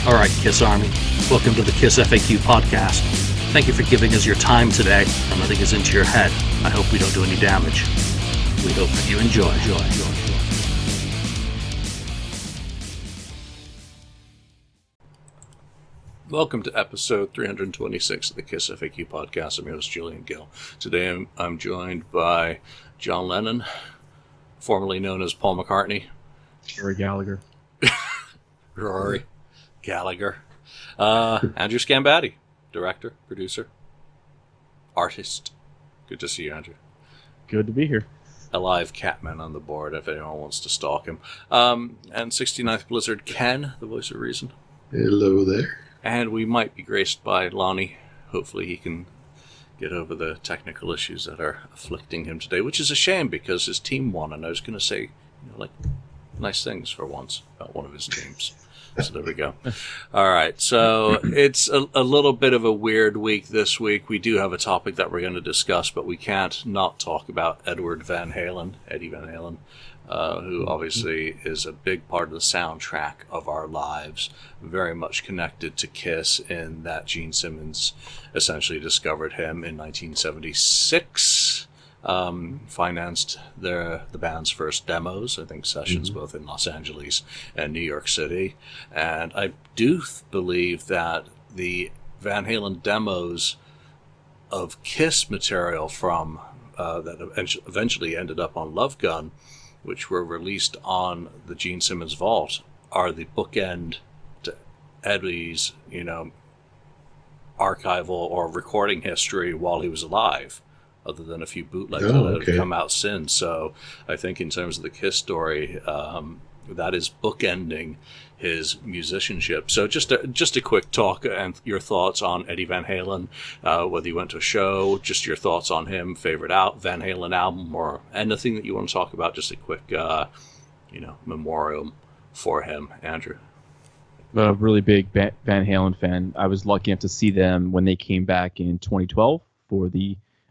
All right, Kiss Army, welcome to the KissFAQ Podcast. Thank you for giving us your time today and letting us into your head. I hope we don't do any damage. We hope that you enjoy. Welcome to episode 326 of the KissFAQ Podcast. I'm your host, Julian Gill. Today I'm joined by John Lennon, formerly known as Paul McCartney. Rory Gallagher. Rory Gallagher. Andrew Scambatti, director, producer, artist. Good to see you, Andrew. Good to be here. A live Catman on the board if anyone wants to stalk him. And 69th Blizzard Ken, the voice of reason. Hello there. And we might be graced by Lonnie. Hopefully he can get over the technical issues that are afflicting him today, which is a shame because his team won, and I was going to say, nice things for once about one of his teams. So there we go. All right. So it's a little bit of a weird week this week. We do have a topic that we're going to discuss, but we can't not talk about Eddie Van Halen, who obviously is a big part of the soundtrack of our lives, very much connected to Kiss in that Gene Simmons essentially discovered him in 1976. Financed the band's first demos, I think sessions both in Los Angeles and New York City. And I do believe that the Van Halen demos of Kiss material from that eventually ended up on Love Gun, which were released on the Gene Simmons Vault, are the bookend to Eddie's, archival or recording history while he was alive, other than a few bootlegs that have come out since. So I think in terms of the Kiss story, that is bookending his musicianship. So just a quick talk and your thoughts on Eddie Van Halen, whether you went to a show, just your thoughts on him, favorite Van Halen album, or anything that you want to talk about. Just a quick, memorial for him, Andrew. A really big Van Halen fan. I was lucky enough to see them when they came back in 2012 for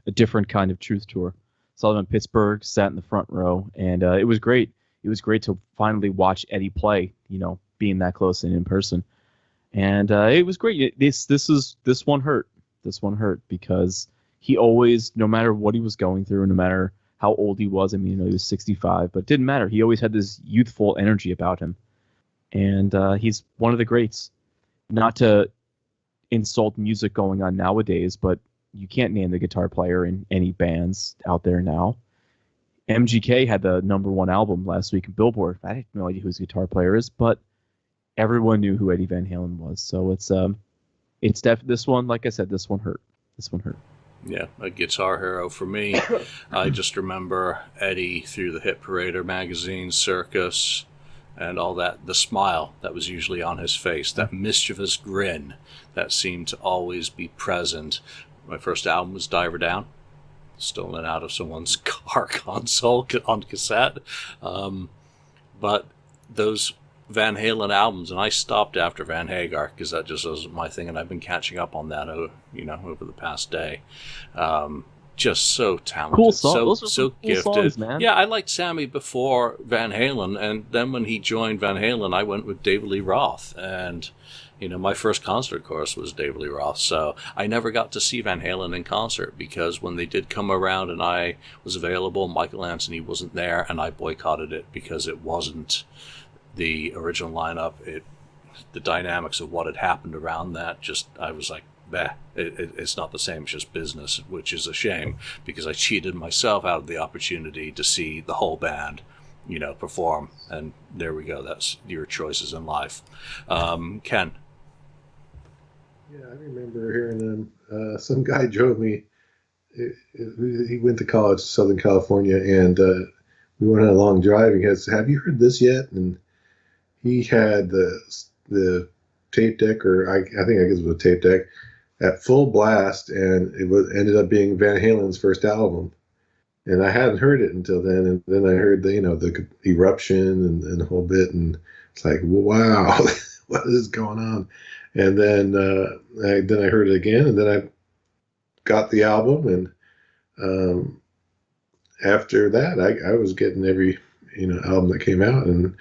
a different kind of Truth tour. Saw them in Pittsburgh, sat in the front row, and it was great. It was great to finally watch Eddie play, being that close and in person. And it was great. This one hurt. This one hurt because he always, no matter what he was going through, no matter how old he was, he was 65, but it didn't matter. He always had this youthful energy about him. And he's one of the greats. Not to insult music going on nowadays, but you can't name the guitar player in any bands out there now. MGK had the #1 album last week in Billboard. I have no idea who his guitar player is, but everyone knew who Eddie Van Halen was. So it's this one, like I said, this one hurt. Yeah, a guitar hero for me. I just remember Eddie through the Hit Parader magazine, Circus, and all that. The smile that was usually on his face, that mischievous grin that seemed to always be present. My first album was Diver Down, stolen out of someone's car console on cassette. But those Van Halen albums, and I stopped after Van Hagar because that just wasn't my thing, and I've been catching up on that, over the past day. Just so talented, cool song. so gifted, songs, man. Yeah, I liked Sammy before Van Halen, and then when he joined Van Halen, I went with David Lee Roth, and my first concert, of course, was David Lee Roth. So I never got to see Van Halen in concert because when they did come around and I was available, Michael Anthony wasn't there, and I boycotted it because it wasn't the original lineup. The dynamics of what had happened around that, I was like, it's not the same. It's just business, which is a shame because I cheated myself out of the opportunity to see the whole band, perform. And there we go. That's your choices in life. Ken. Yeah, I remember hearing them. Some guy drove me. He went to college, Southern California, and we went on a long drive. He goes, "Have you heard this yet?" And he had the tape deck, or I think it was a tape deck, at full blast, and ended up being Van Halen's first album. And I hadn't heard it until then, and then I heard the eruption and the whole bit, and it's like, wow, what is going on? And then I heard it again, and then I got the album, and after that, I was getting every album that came out, and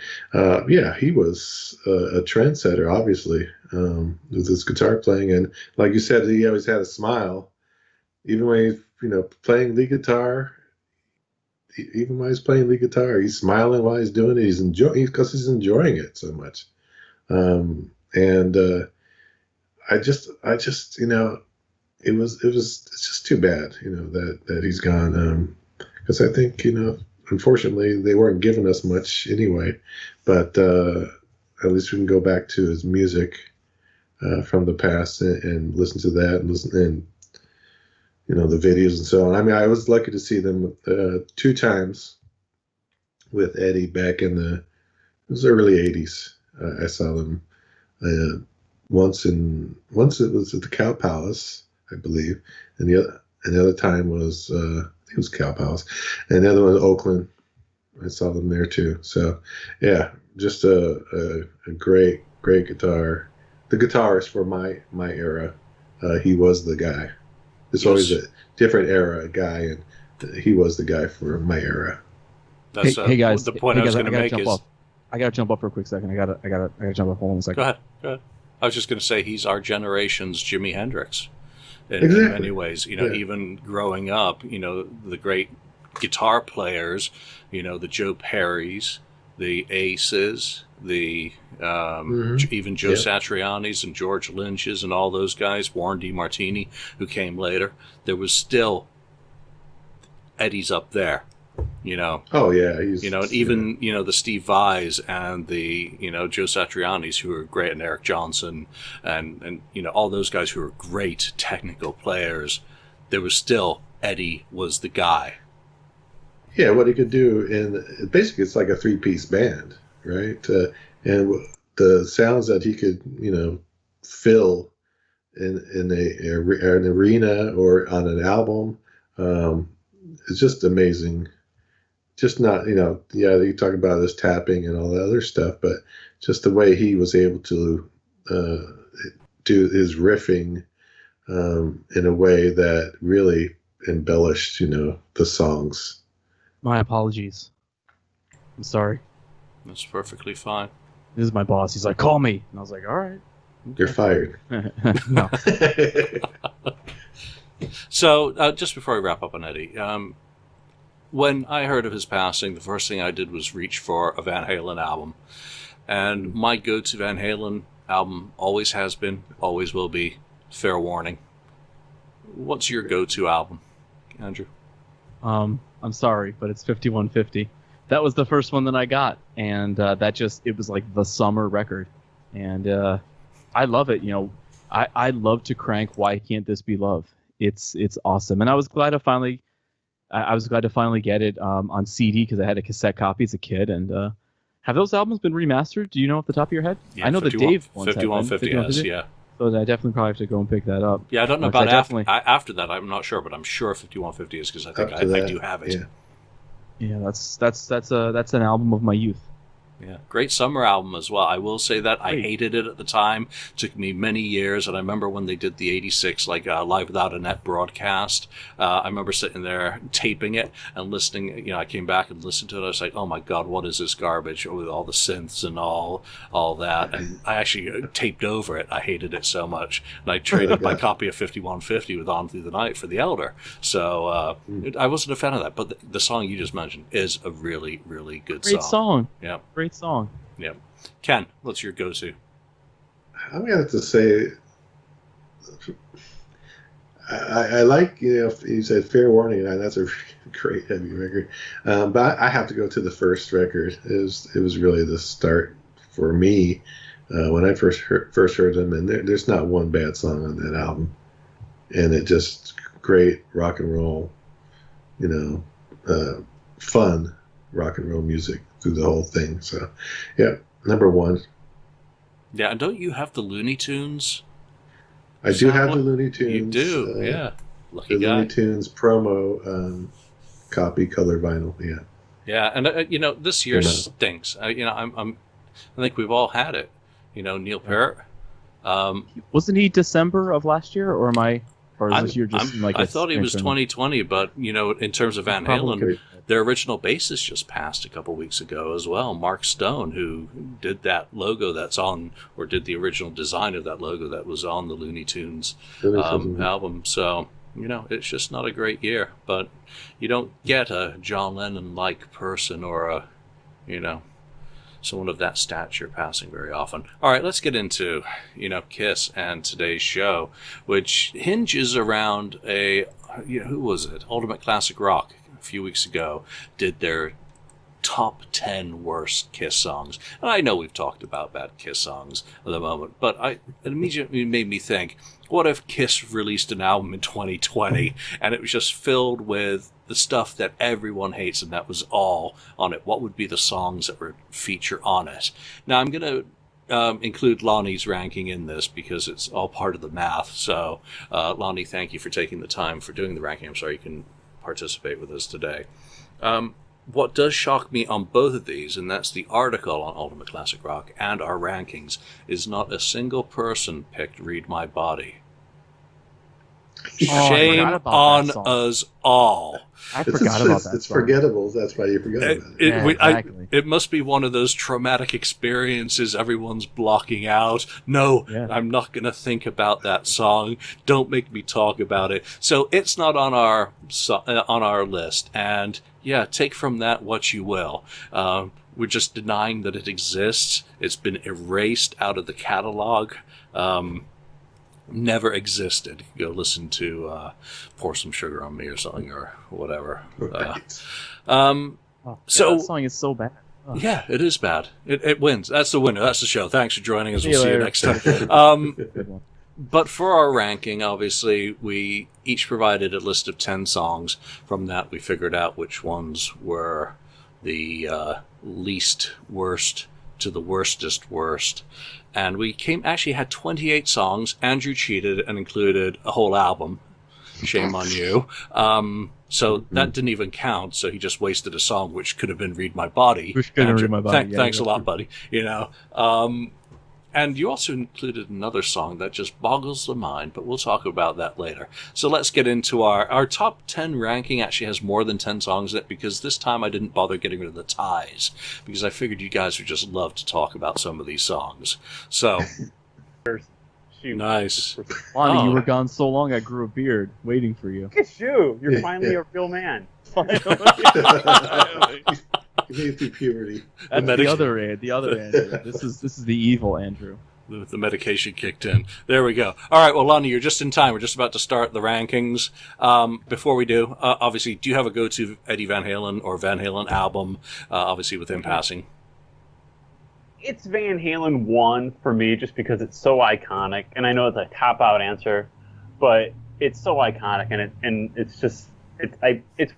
he was a trendsetter, obviously, with his guitar playing, and like you said, he always had a smile, even when he's playing lead guitar. Even while he's playing lead guitar, he's smiling while he's doing it. He's enjoying because he's enjoying it so much, and I just it's just too bad that he's gone, because I think unfortunately they weren't giving us much anyway, but at least we can go back to his music from the past and listen to that and the videos and so on. I mean, I was lucky to see them 2 times with Eddie back in the early 80s. I saw them once it was at the Cow Palace, I believe, and the other time was I think it was Cow Palace, and the other one was Oakland. I saw them there too. So yeah, just a great guitar. The guitarist for my era. He was the guy. There's always a different era guy, and he was the guy for my era. That's, hey guys, the point I was going to make is... I gotta jump up for a quick second. I gotta jump up. Hold on a second. Go ahead. I was just going to say he's our generation's Jimi Hendrix in many ways. Even growing up, the great guitar players, the Joe Perrys, the Aces, the even Joe Satriani's and George Lynch's and all those guys, Warren DeMartini, who came later. There was still Eddie's up there. Oh yeah, and even the Steve Vais and the Joe Satriani's, who are great, and Eric Johnson and all those guys who are great technical players. There was still Eddie was the guy. Yeah, what he could do, and basically it's like a 3-piece band, right? And the sounds that he could fill in an arena or on an album is just amazing. Just not, you talk about his tapping and all that other stuff, but just the way he was able to do his riffing in a way that really embellished, the songs. My apologies. I'm sorry. That's perfectly fine. This is my boss. He's like, call me. And I was like, all right. You're fired. No. So, just before I wrap up on Eddie, when I heard of his passing, the first thing I did was reach for a Van Halen album. And my go-to Van Halen album always has been, always will be, Fair Warning. What's your go-to album, Andrew? I'm sorry, but it's 5150. That was the first one that I got, and it was like the summer record. And I love it. I love to crank Why Can't This Be Love? It's awesome. And I was glad to finally get it on CD because I had a cassette copy as a kid. And have those albums been remastered? Do you know off the top of your head? Yeah, I know that Dave ones 5150 has, yeah. So I definitely probably have to go and pick that up. Yeah, I don't know about after that. I'm not sure, but I'm sure 5150 is because I think I do have it. Yeah, that's an album of my youth. Yeah, great summer album as well. I will say that I hated it at the time. Took me many years, and I remember when they did the '86 Live Without a Net broadcast. I remember sitting there taping it and listening. I came back and listened to it. I was like, "Oh my God, what is this garbage with all the synths and all that?" And I actually taped over it. I hated it so much, and I traded my copy of 5150 with On Through the Night for the Elder. So I wasn't a fan of that. But the song you just mentioned is a really, really good song. Great song. Yeah. Great song. Yeah. Ken, what's your go-to? I'm going to have to say, I like, you said Fair Warning, and that's a great heavy record. But I have to go to the first record. It was really the start for me when I first heard them. And there's not one bad song on that album. And it just great rock and roll, fun rock and roll music through the whole thing. So, yeah, number one. Yeah, and don't you have the Looney Tunes? I do have the Looney Tunes. You do, yeah. Lucky the guy. Looney Tunes promo copy, color vinyl. Yeah. Yeah, and this year stinks. I think we've all had it. Neil Peart. Wasn't he December of last year, or is this year just I thought he was 2020, but in terms of Van Halen, their original bassist just passed a couple weeks ago as well, Mark Stone, who did that logo that's on, or did the original design of that logo that was on the Looney Tunes album. So, it's just not a great year. But you don't get a John Lennon-like person or a, someone of that stature passing very often. All right, let's get into, Kiss and today's show, which hinges around who was it? Ultimate Classic Rock a few weeks ago did their top 10 worst Kiss songs. And I know we've talked about bad Kiss songs at the moment, but it immediately made me think, what if Kiss released an album in 2020 and it was just filled with the stuff that everyone hates and that was all on it? What would be the songs that would feature on it? Now, I'm going to include Lonnie's ranking in this because it's all part of the math. So, Lonnie, thank you for taking the time for doing the ranking. I'm sorry you can participate with us today. What does shock me on both of these, and that's the article on Ultimate Classic Rock and our rankings, is not a single person picked Read My Body. Shame on us all. I forgot about that. It's forgettable. That's why you forgot about it. Exactly. It must be one of those traumatic experiences everyone's blocking out. No, I'm not going to think about that song. Don't make me talk about it. So it's not on our list. And yeah, take from that what you will. We're just denying that it exists. It's been erased out of the catalog. Never existed. Go listen to Pour Some Sugar on Me or something or whatever. Right. So that song is so bad. Oh. Yeah, it is bad. It wins. That's the winner. That's the show. Thanks for joining us. We'll see you next time. But for our ranking, obviously, we each provided a list of 10 songs. From that, we figured out which ones were the least worst to the worstest worst. And we actually had 28 songs. Andrew cheated and included a whole album. Shame on you. So that didn't even count. So he just wasted a song, which could have been Read My Body. Which could have been Read My Body. Thanks a lot, buddy. And you also included another song that just boggles the mind, but we'll talk about that later. So let's get into our top 10 ranking. Actually has more than 10 songs in it, because this time I didn't bother getting rid of the ties, because I figured you guys would just love to talk about some of these songs. So, nice. Lonnie, you were gone so long I grew a beard waiting for you. Look at you. You're finally a real man. You made it through puberty. That's the other Andrew. This is the evil Andrew. The medication kicked in. There we go. All right, well, Lonnie, you're just in time. We're just about to start the rankings. Before we do, obviously, do you have a go-to Eddie Van Halen or Van Halen album, obviously with him passing? It's Van Halen 1 for me, just because it's so iconic. And I know it's a cop-out answer, but it's so iconic, and it's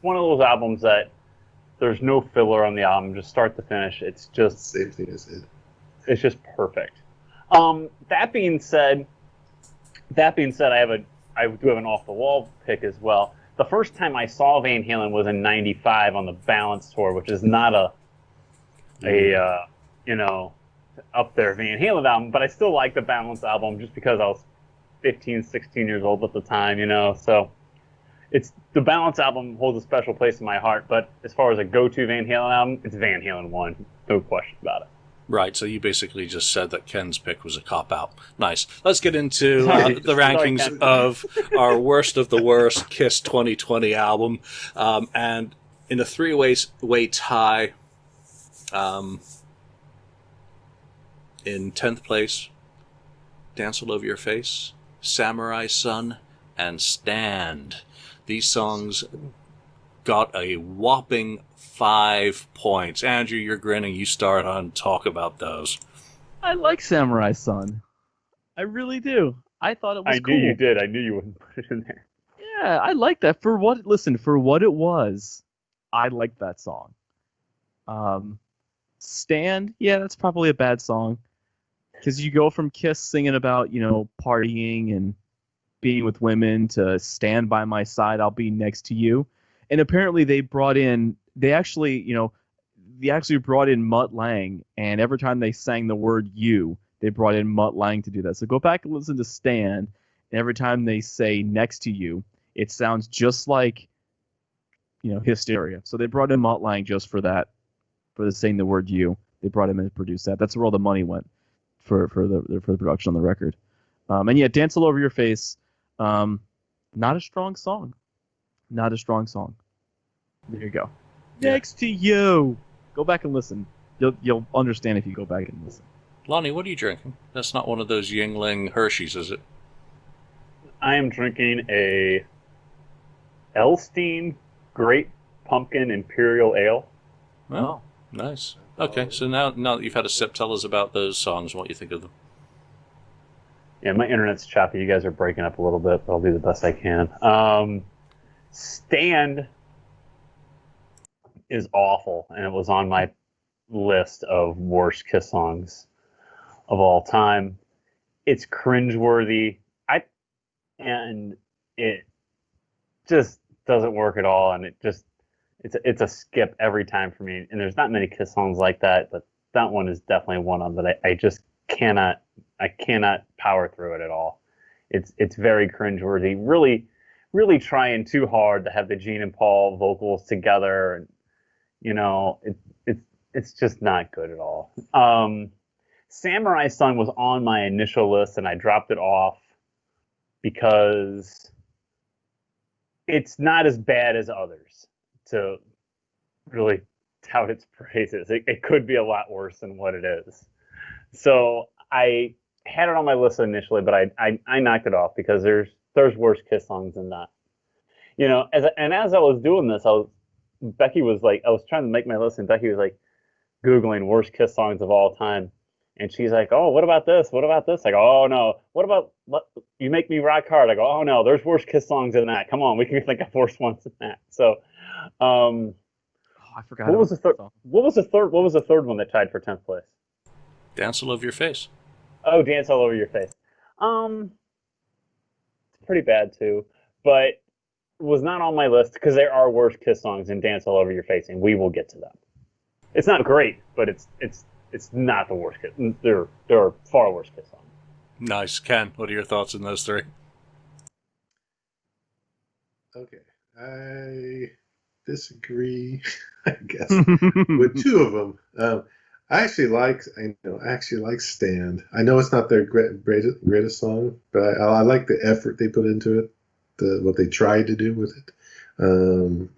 one of those albums that there's no filler on the album, just start to finish. It's just same thing as it. It's just perfect. That being said, I do have an off the wall pick as well. The first time I saw Van Halen was in '95 on the Balance tour, which is not a up there Van Halen album, but I still like the Balance album just because I was 15, 16 years old at the time, so. It's the Balance album holds a special place in my heart, but as far as a go-to Van Halen album, it's Van Halen 1, no question about it. Right, so you basically just said that Ken's pick was a cop-out. Nice. Let's get into the rankings of our worst of the worst Kiss 2020 album. And in a three-way tie, in 10th place, Dance All Over Your Face, Samurai Sun, and Stand. These songs got a whopping 5 points. Andrew, you're grinning. You start on talk about those. I like Samurai Sun. I really do. I thought it was cool. I knew you did. I knew you wouldn't put it in there. Yeah, I like that. For what it was, I liked that song. Stand, yeah, that's probably a bad song. Because you go from Kiss singing about, partying and being with women to Stand By My Side, I'll Be Next to You. And apparently they actually brought in Mutt Lange, and every time they sang the word you, they brought in Mutt Lange to do that. So go back and listen to Stand, and every time they say Next to You, it sounds just like hysteria. So they brought in Mutt Lange just for that, for the saying the word "you." They brought him in to produce that. That's where all the money went for the production on the record. And yeah, "Dance All Over Your Face," not a strong song. Not a strong song. There you go. Yeah. Next to you. Go back and listen. You'll understand if you go back and listen. Lonnie, what are you drinking? That's not one of those Yingling Hershey's, is it? I am drinking a Elstein Great Pumpkin Imperial Ale. Oh, nice. Okay, so now that you've had a sip, tell us about those songs, what you think of them. Yeah, my internet's choppy. You guys are breaking up a little bit, but I'll do the best I can. Stand is awful, and it was on my list of worst Kiss songs of all time. It's cringeworthy. And it just doesn't work at all, and it's a skip every time for me. And there's not many Kiss songs like that, but that one is definitely one of them that I just cannot power through it at all. It's very cringeworthy. Really, really trying too hard to have the Gene and Paul vocals together, and it's just not good at all. Samurai Son was on my initial list, and I dropped it off because it's not as bad as others to really tout its praises. It could be a lot worse than what it is. So I had it on my list initially, but I knocked it off because there's worse Kiss songs than that. As I was doing this, Becky was like, I was trying to make my list, and Becky was like Googling worst Kiss songs of all time. And she's like, "Oh, what about this? What about this?" I go, "Oh no, what about You Make Me Rock Hard?" I go, "Oh no, there's worse Kiss songs than that. Come on, we can think of worse ones than that." So, I forgot. What was the third? What was the third one that tied for 10th place? Dance All Over Your Face. Oh, Dance All Over Your Face. It's pretty bad too, but was not on my list because there are worse Kiss songs than Dance All Over Your Face, and we will get to them. It's not great, but it's not the worst Kiss. There are far worse Kiss songs. Nice. Ken, what are your thoughts on those three? Okay. I disagree, I guess, with two of them. I actually like Stand. I know it's not their greatest song, but I like the effort they put into it, what they tried to do with it, and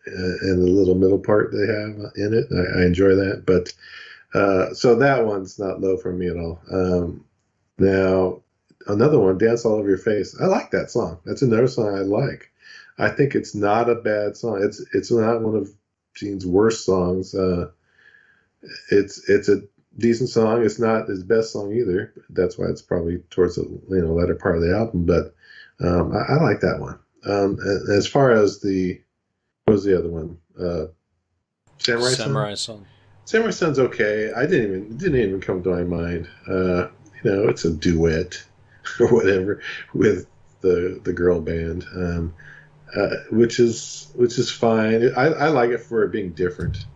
the little middle part they have in it. I enjoy that, but so that one's not low for me at all. Now, another one, Dance All Over Your Face. I like that song. That's another song I like. I think it's not a bad song. It's not one of Gene's worst songs. It's a decent song. It's not his best song either. That's why it's probably towards the latter part of the album. But I like that one. As far as what was the other one? Samurai Son. Samurai Son's okay. It didn't even come to my mind. It's a duet or whatever with the girl band, which is fine. I like it for it being different.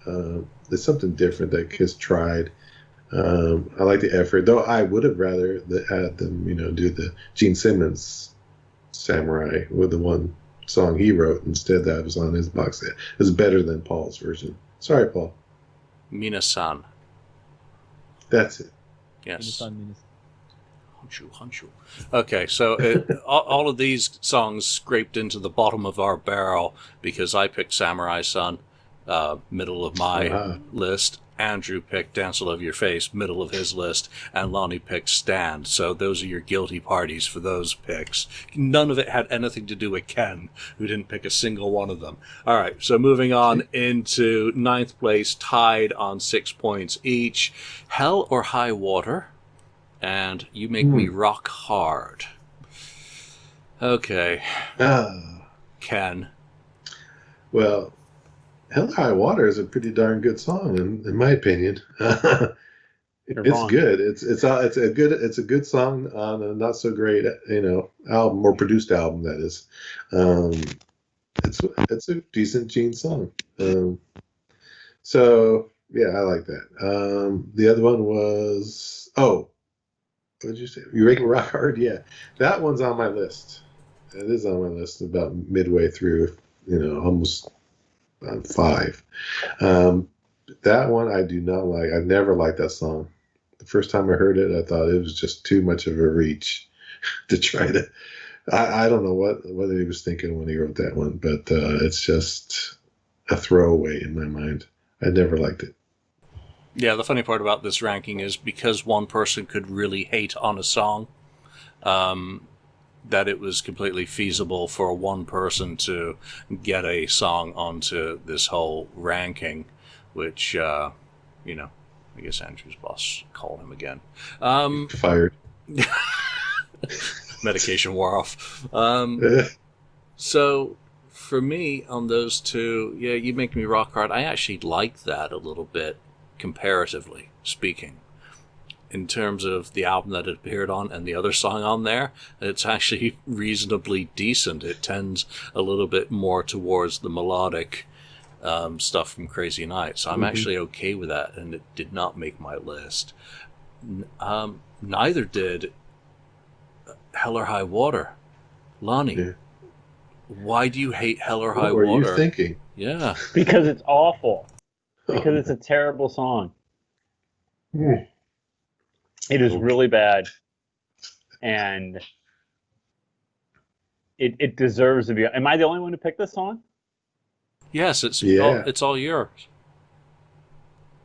There's something different that Kiss tried. I like the effort, though. I would have rather had them, do the Gene Simmons Samurai with the one song he wrote instead that was on his box set. It was better than Paul's version. Sorry, Paul. Minasan. That's it. Yes. Honshu. Okay, so all of these songs scraped into the bottom of our barrel because I picked Samurai Son, middle of my list. Andrew picked Dance All Over Your Face, middle of his list, and Lonnie picked Stand. So those are your guilty parties for those picks. None of it had anything to do with Ken, who didn't pick a single one of them. All right, so moving on into 9th place, tied on 6 points each. Hell or High Water, and You Make Me Rock Hard. Okay. Ken. Well, Hell or High Water is a pretty darn good song, in my opinion. It's good. It's a good song on a not so great album, or produced album, that is. It's a decent Gene song. So yeah, I like that. The other one was what did you say? You Make Me Rock Hard? Yeah, that one's on my list. It is on my list about midway through. almost 5. That one I do not like. I never liked that song. The first time I heard it, I thought it was just too much of a reach to try to. I don't know what he was thinking when he wrote that one, but it's just a throwaway in my mind. I never liked it. Yeah, the funny part about this ranking is because one person could really hate on a song, that it was completely feasible for one person to get a song onto this whole ranking, which, I guess Andrew's boss called him again. Fired. Medication wore off. So, for me, on those two, yeah, You Make Me Rock Hard, I actually like that a little bit, comparatively speaking. In terms of the album that it appeared on and the other song on there, it's actually reasonably decent. It tends a little bit more towards the melodic stuff from Crazy Nights. So I'm actually okay with that, and it did not make my list. Neither did Hell or High Water. Lonnie, Yeah. why do you hate Hell or High What were Water? you thinking? Yeah. Because it's awful. Because it's a terrible song. It is really bad. And it deserves to be. Am I the only one who picked this song? Yes, it's Yeah. all yours.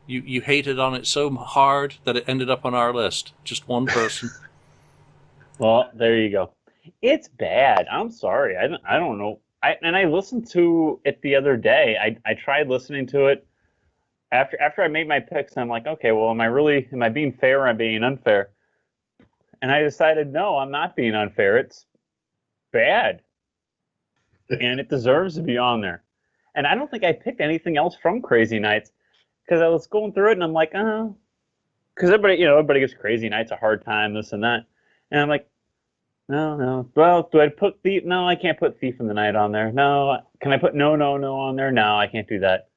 You hated on it so hard that it ended up on our list. Just one person. Well, there you go. It's bad. I'm sorry. I don't know. I listened to it the other day. I tried listening to it after I made my picks. I'm like, okay, well, am I being fair or am I being unfair? And I decided, no, I'm not being unfair. It's bad. And it deserves to be on there. And I don't think I picked anything else from Crazy Nights because I was going through it and I'm like, oh, because everybody gives Crazy Nights a hard time, this and that. And I'm like, no. Well, do I put Thief? No, I can't put Thief in the Night on there. No. Can I put No on there? No, I can't do that.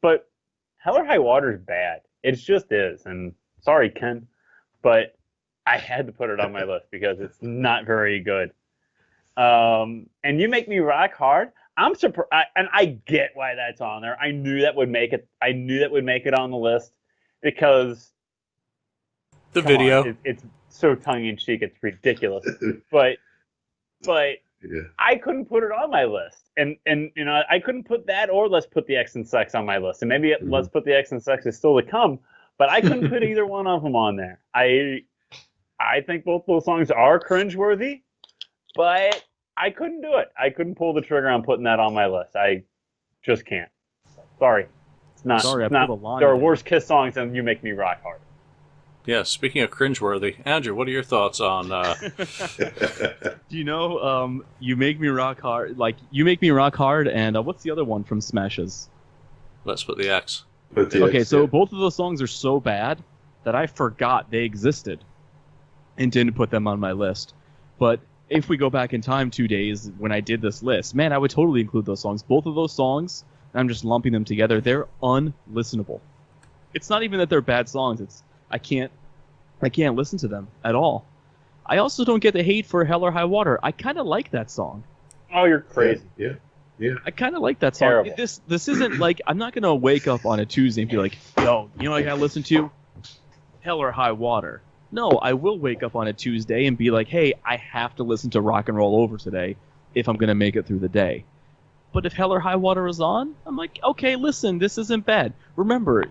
But Hell or High Water is bad. It just is. And sorry, Ken, but I had to put it on my list because it's not very good. And You Make Me Rock Hard. I'm surprised, and I get why that's on there. I knew that would make it. I knew that would make it on the list because The video. it's so tongue in cheek. It's ridiculous. but Yeah. I couldn't put it on my list, and I couldn't put that or Let's Put the X in Sex on my list, and maybe Let's Put the X in Sex is still to come. But I couldn't put either one of them on there. I think both those songs are cringeworthy, but I couldn't do it. I couldn't pull the trigger on putting that on my list. I just can't. Sorry. It's not. Sorry, it's I not. pulled a line There are there. worse Kiss songs than You Make Me Rock Hard. Yeah, speaking of cringeworthy, Andrew, what are your thoughts on... Do you know You Make Me Rock Hard? Like, You Make Me Rock Hard, and what's the other one from Smashes? Let's Put the X. Okay, so both of those songs are so bad that I forgot they existed and didn't put them on my list. But if we go back in time 2 days when I did this list, man, I would totally include those songs. Both of those songs, I'm just lumping them together, they're unlistenable. It's not even that they're bad songs. It's I can't listen to them at all. I also don't get the hate for Hell or High Water. I kind of like that song. Oh, you're crazy. Yeah. I kind of like that song. Terrible. This isn't like, I'm not going to wake up on a Tuesday and be like, yo, you know what I got to listen to? Hell or High Water. No, I will wake up on a Tuesday and be like, hey, I have to listen to Rock and Roll Over today if I'm going to make it through the day. But if Hell or High Water is on, I'm like, okay, listen, this isn't bad. Remember,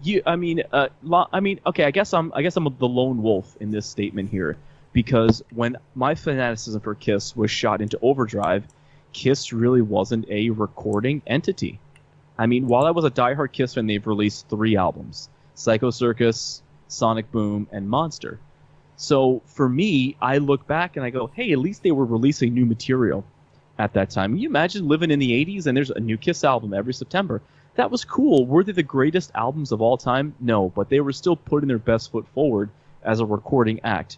okay, I guess I'm the lone wolf in this statement here, because when my fanaticism for Kiss was shot into overdrive, Kiss really wasn't a recording entity. I mean, while I was a diehard Kiss fan, they've released 3 albums: Psycho Circus, Sonic Boom, and Monster. So for me, I look back and I go, hey, at least they were releasing new material at that time. Can you imagine living in the 80s and there's a new Kiss album every September? That was cool. Were they the greatest albums of all time? No, but they were still putting their best foot forward as a recording act.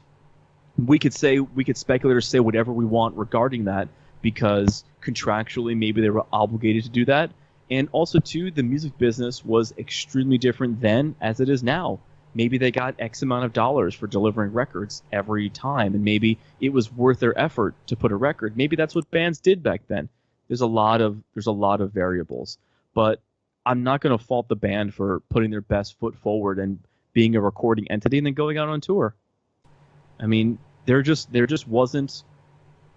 We could speculate or say whatever we want regarding that, because contractually maybe they were obligated to do that. And also, too, the music business was extremely different then as it is now. maybe they got X amount of dollars for delivering records every time, and maybe it was worth their effort to put a record. Maybe that's what bands did back then. There's a lot of variables, but I'm not going to fault the band for putting their best foot forward and being a recording entity and then going out on tour. I mean, there just wasn't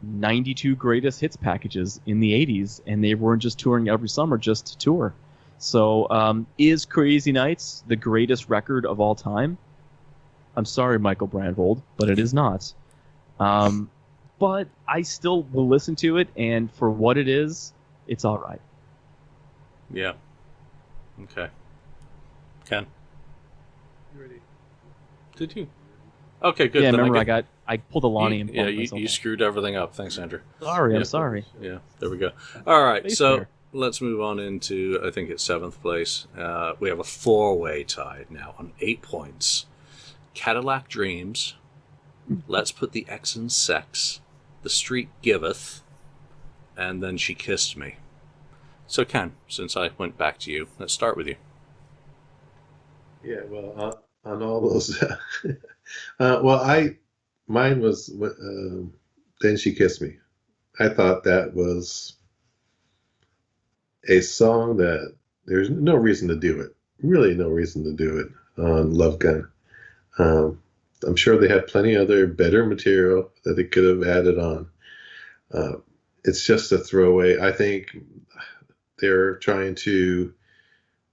92 greatest hits packages in the 80s, and they weren't just touring every summer just to tour. So is Crazy Nights the greatest record of all time? I'm sorry, Michael Brandvold, but it is not. But I still will listen to it, and for what it is, it's all right. Yeah. Okay. Ken? Ready? Did you? Okay, good. Yeah, then remember I pulled a Lonnie and yeah, myself you off. screwed everything up. Thanks, Andrew. Sorry, Yeah. I'm sorry. Yeah, there we go. All right, Place so there. let's move on into, I think it's 7th place. We have a 4-way tie now on 8 points. Cadillac Dreams, Let's Put the X in Sex, The Street Giveth, and Then She Kissed Me. So Ken, since I went back to you, let's start with you. Yeah, well, on all those, mine was Then She Kissed Me. I thought that was a song that there's no reason to do it. Really no reason to do it on Love Gun. I'm sure they had plenty other better material that they could have added on. It's just a throwaway. I think they're trying to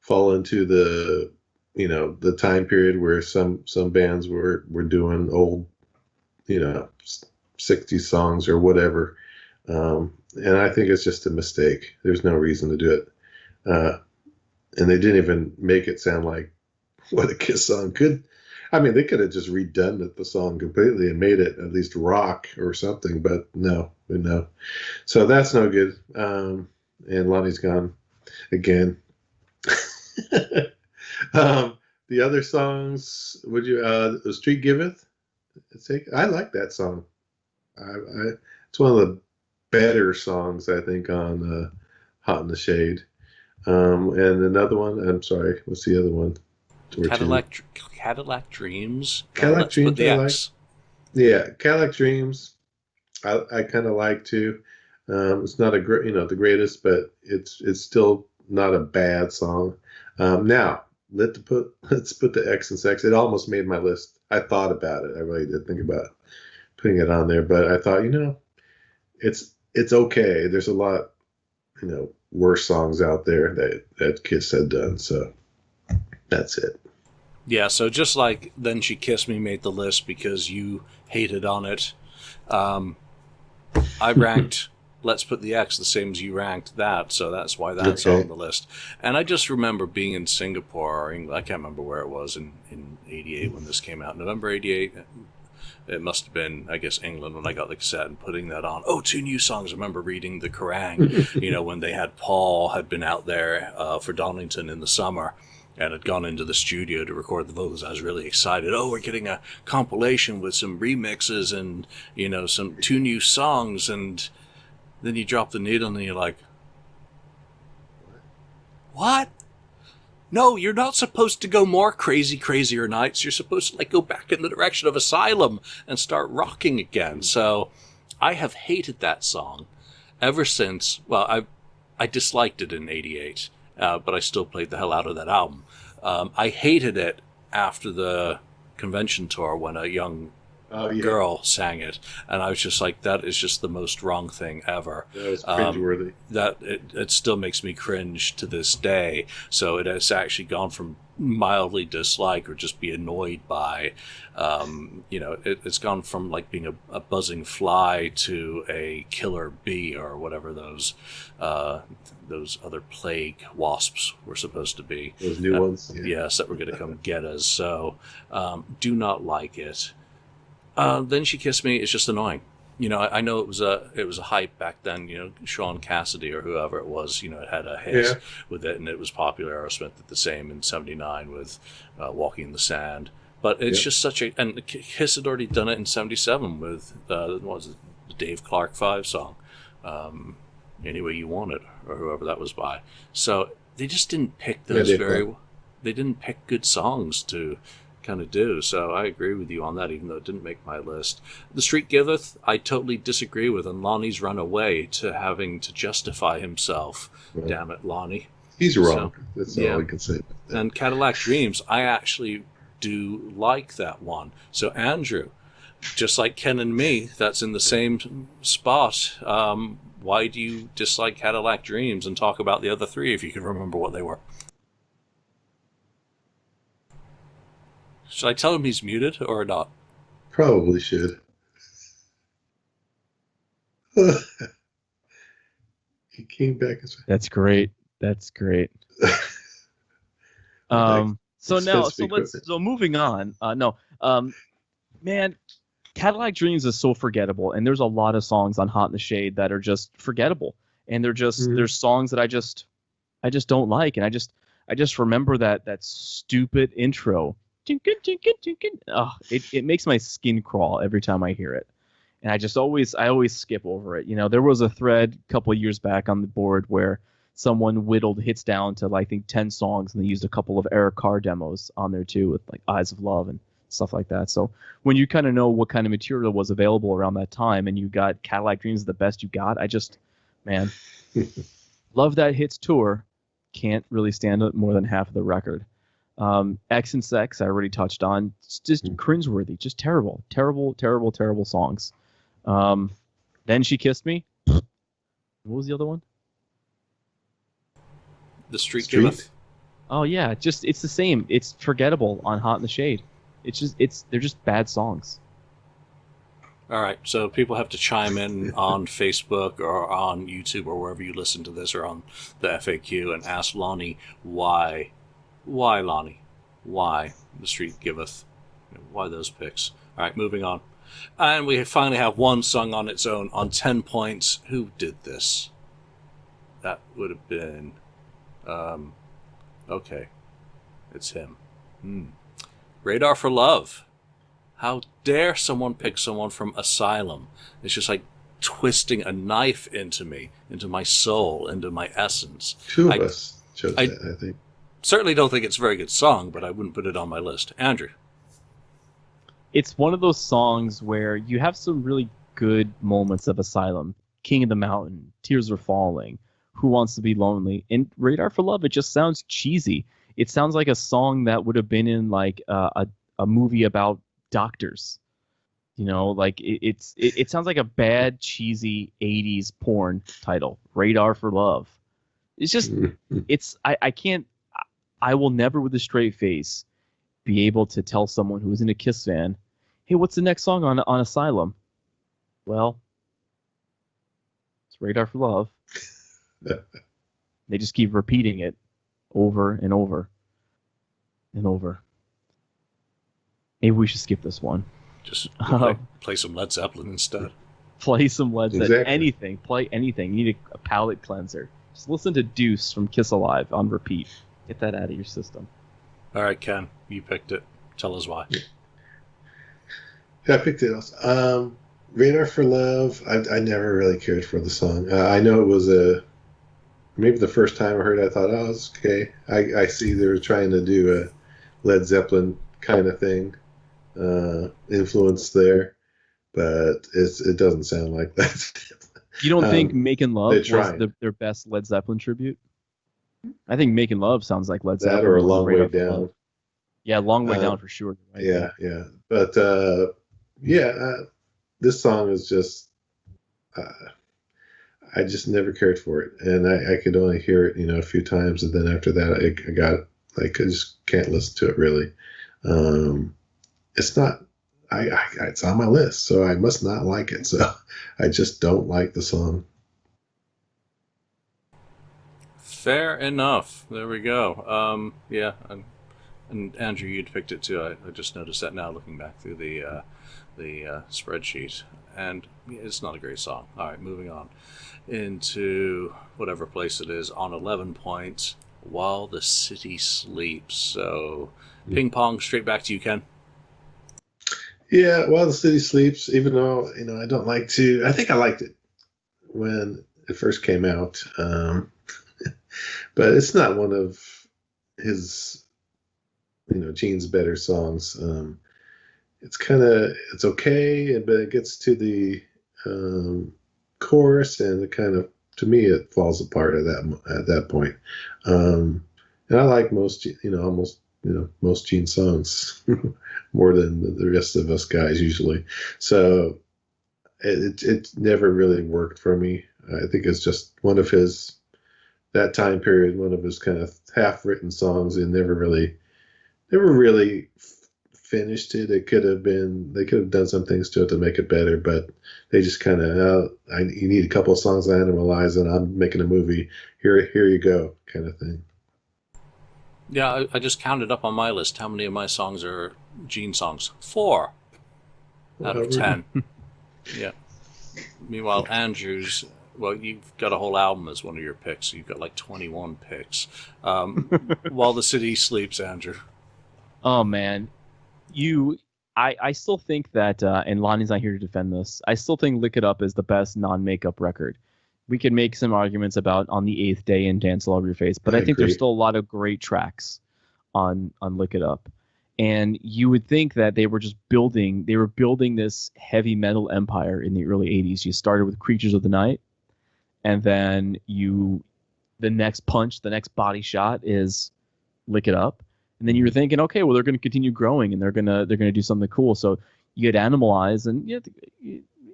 fall into the time period where some bands were doing old, 60s songs or whatever. And I think it's just a mistake. There's no reason to do it. And they didn't even make it sound like what a Kiss song could. I mean, they could have just redone the song completely and made it at least rock or something, but no. So that's no good. And Lonnie's gone again. The other songs, The Street Giveth? I like that song. It's one of the better songs, I think, on Hot in the Shade. And another one, I'm sorry, what's the other one? Cadillac Dreams. Cadillac Dreams, Put the I X. Yeah, Cadillac Dreams, I kind of like too. It's not the greatest, but it's still not a bad song. Now, let's put the X in Sex. It almost made my list. I thought about it. I really did think about putting it on there, but I thought, it's okay. There's a lot, worse songs out there that Kiss had done. So that's it. Yeah, so just like Then She Kissed Me made the list because you hated on it, I ranked Let's Put the X the same as you ranked that, so that's why that's Okay. on the list. And I just remember being in Singapore, or England, I can't remember where it was in 88 when this came out. November 88, it must have been, I guess, England when I got the cassette and putting that on. Oh, 2 new songs. I remember reading the Kerrang, when they had Paul had been out there for Donington in the summer and had gone into the studio to record the vocals. I was really excited. Oh, we're getting a compilation with some remixes and, some 2 new songs. And then you drop the needle and you're like, what? No, you're not supposed to go more crazier nights. You're supposed to go back in the direction of Asylum and start rocking again. So I have hated that song ever since. Well, I disliked it in 88, but I still played the hell out of that album. I hated it after the convention tour when a young girl sang it, and I was just like, that is just the most wrong thing ever. That was cringeworthy. That it still makes me cringe to this day. So it has actually gone from mildly dislike or just be annoyed by, it's gone from being a buzzing fly to a killer bee or whatever those other plague wasps were supposed to be. Those new ones. Yes, that were going to come get us. So do not like it. Then She Kissed Me is just annoying. I know it was a hype back then. Sean Cassidy or whoever it was, it had a hit with it, and it was popular. Aerosmith did the same in '79 with Walking in the Sand. But it's just such a, and Kiss had already done it in '77 with what was it, the Dave Clark 5 song, Any Way You Want It, or whoever that was by. So they just didn't pick those they didn't pick good songs to do. So I agree with you on that, even though it didn't make my list. The Street Giveth, I totally disagree with, and Lonnie's run away to having to justify himself. Right. Damn it, Lonnie. He's wrong. That's all I can say. And Cadillac Dreams, I actually do like that one. So Andrew, just like Ken and me, that's in the same spot. Why do you dislike Cadillac Dreams, and talk about the other three if you can remember what they were? Should I tell him he's muted or not? Probably should. He came back and said, That's great. So moving on. Man, Cadillac Dreams is so forgettable, and there's a lot of songs on Hot in the Shade that are just forgettable, and they're just there's songs that I just don't like, and I just remember that stupid intro. Oh, it makes my skin crawl every time I hear it, and I always skip over it. You know, there was a thread a couple of years back on the board where someone whittled hits down to I think 10 songs, and they used a couple of Eric Carr demos on there too, with like Eyes of Love and stuff like that. So when you kind of know what kind of material was available around that time, and you got Cadillac Dreams the best you got, man, love that hits tour. Can't really stand it more than half of the record. X and Sex, I already touched on. It's just cringeworthy, just terrible songs. Then She Kissed Me. What was the other one? The Street Giveth. Oh yeah, it's the same. It's forgettable on Hot in the Shade. They're just bad songs. All right, so people have to chime in on Facebook or on YouTube or wherever you listen to this, or on the FAQ, and ask Lonnie why. Why, Lonnie? Why The Street Giveth? Why those picks? All right, moving on. And we finally have one song on its own on 10 points. Who did this? That would have been... okay. It's him. Radar for Love. How dare someone pick someone from Asylum? It's just like twisting a knife into me, into my soul, into my essence. Two of us chose that, I think. Certainly don't think it's a very good song, but I wouldn't put it on my list. Andrew. It's one of those songs where you have some really good moments of Asylum. King of the Mountain, Tears Are Falling, Who Wants to Be Lonely, and Radar for Love. It just sounds cheesy. It sounds like a song that would have been in like a movie about doctors. You know, like it sounds like a bad, cheesy 80s porn title. Radar for Love. It's just, I can't, I will never with a straight face be able to tell someone who isn't a Kiss fan, hey, what's the next song on Asylum? Well, it's Radar for Love. They just keep repeating it over and over and over. Maybe we should skip this one. Just play some Led Zeppelin instead. Play some Led Zeppelin. Exactly. Anything. Play anything. You need a palate cleanser. Just listen to Deuce from Kiss Alive on repeat. Get that out of your system. All right, Ken, you picked it. Tell us why. Yeah, I picked it also. Radar for Love, I never really cared for the song. I know it was maybe the first time I heard it, I thought, oh, it's okay. I see they were trying to do a Led Zeppelin kind of thing, influence there, but it doesn't sound like that. You don't think Making Love was their best Led Zeppelin tribute? I think Making Love sounds like Led Zeppelin. That or A Long Way Down. Yeah, Long Way Down for sure. Right? Yeah. But, this song is just, I just never cared for it. And I could only hear it, a few times. And then after that, I got, I just can't listen to it really. It's not, it's on my list, so I must not like it. So I just don't like the song. Fair enough. There we go. Yeah, and Andrew, you'd picked it too. I just noticed that now, looking back through the spreadsheet, and it's not a great song. All right, moving on into whatever place it is on 11 points. While the City Sleeps. So, ping pong, straight back to you, Ken. Yeah, While the City Sleeps. Even though I don't like to. I think I liked it when it first came out. But it's not one of his Gene's better songs. It's okay, but it gets to the chorus, and it kind of, to me, it falls apart at that point. And I like most Gene songs more than the rest of us guys usually. So it never really worked for me. I think it's just one of his, that time period, one of his kind of half-written songs, and never really finished it. They could have done some things to it to make it better, but they just kind of, you need a couple of songs to Animalize, and I'm making a movie. Here you go, kind of thing. Yeah, I just counted up on my list how many of my songs are Gene songs. 4 out of 10. Yeah. Meanwhile, Andrew's, well, you've got a whole album as one of your picks, so you've got like 21 picks. While the City Sleeps, Andrew. Oh, man. I still think that, and Lonnie's not here to defend this, I still think Lick It Up is the best non-makeup record. We can make some arguments about On the Eighth Day and Dance All Over Your Face, but I think there's still a lot of great tracks on Lick It Up. And you would think that they were building this heavy metal empire in the early 80s. You started with Creatures of the Night, and then the next punch, the next body shot is Lick It Up. And then you were thinking, okay, well, they're going to continue growing, and they're gonna do something cool. So you get Animalize, and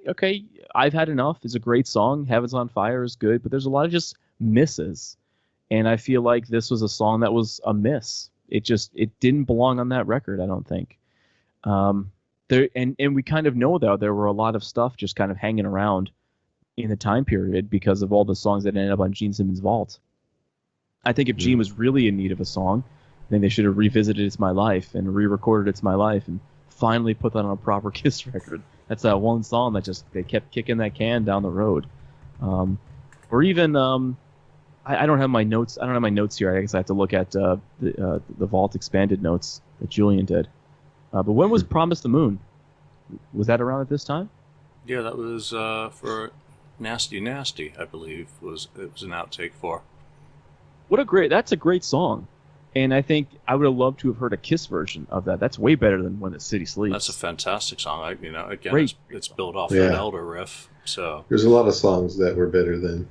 okay, I've Had Enough is a great song. Heaven's on Fire is good, but there's a lot of just misses. And I feel like this was a song that was a miss. It didn't belong on that record, I don't think. And we kind of know, though, there were a lot of stuff just kind of hanging around in the time period because of all the songs that ended up on Gene Simmons' vault. I think if Gene was really in need of a song, then they should have revisited It's My Life and re-recorded It's My Life and finally put that on a proper Kiss record. That's that one song that they kept kicking that can down the road. Or even I don't have my notes. I don't have my notes here. I guess I have to look at the Vault expanded notes that Julian did. But when was Promise the Moon? Was that around at this time? Yeah, that was for Nasty Nasty, I believe. It was an outtake for. That's a great song. And I think I would have loved to have heard a Kiss version of that. That's way better than When the City Sleeps. That's a fantastic song. Again, it's built off that Elder riff. So there's a lot of songs that were better than.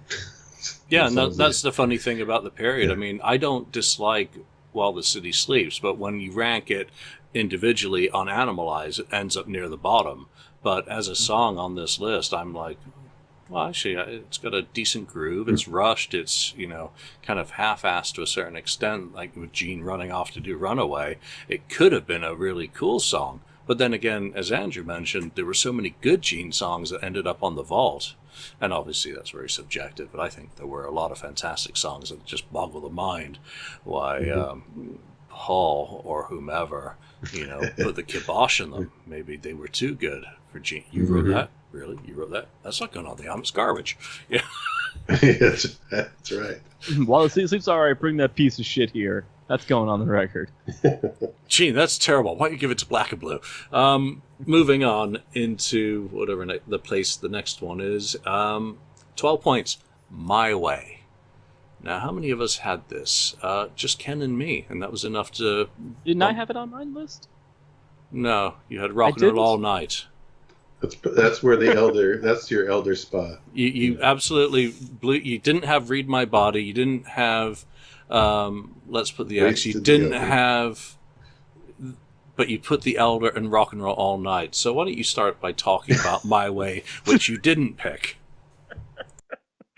Yeah, and that's the funny thing about the period. Yeah. I mean, I don't dislike While the City Sleeps, but when you rank it individually on Animalize, it ends up near the bottom. But as a song on this list, I'm like, well, actually, it's got a decent groove. It's rushed. It's, kind of half-assed to a certain extent, like with Gene running off to do Runaway. It could have been a really cool song. But then again, as Andrew mentioned, there were so many good Gene songs that ended up on the vault. And obviously that's very subjective, but I think there were a lot of fantastic songs that just boggle the mind why Paul or whomever, put the kibosh in them. Maybe they were too good for Gene. You wrote that? Really? You wrote that? That's not going on the album. It's garbage. Yeah. That's right. While the City Sleeps, all right, bring that piece of shit here. That's going on the record. Gene, that's terrible. Why don't you give it to Black and Blue? Moving on into whatever the next one is. 12 points. My Way. Now, how many of us had this? Just Ken and me, and that was enough to... Didn't I have it on my list? No, you had Rock and Roll All Night. That's where that's your Elder spot. You absolutely blew. You didn't have Read My Body. You didn't have Let's Put the X. You didn't have, but you put the Elder and Rock and Roll All Night. So why don't you start by talking about My Way, which you didn't pick?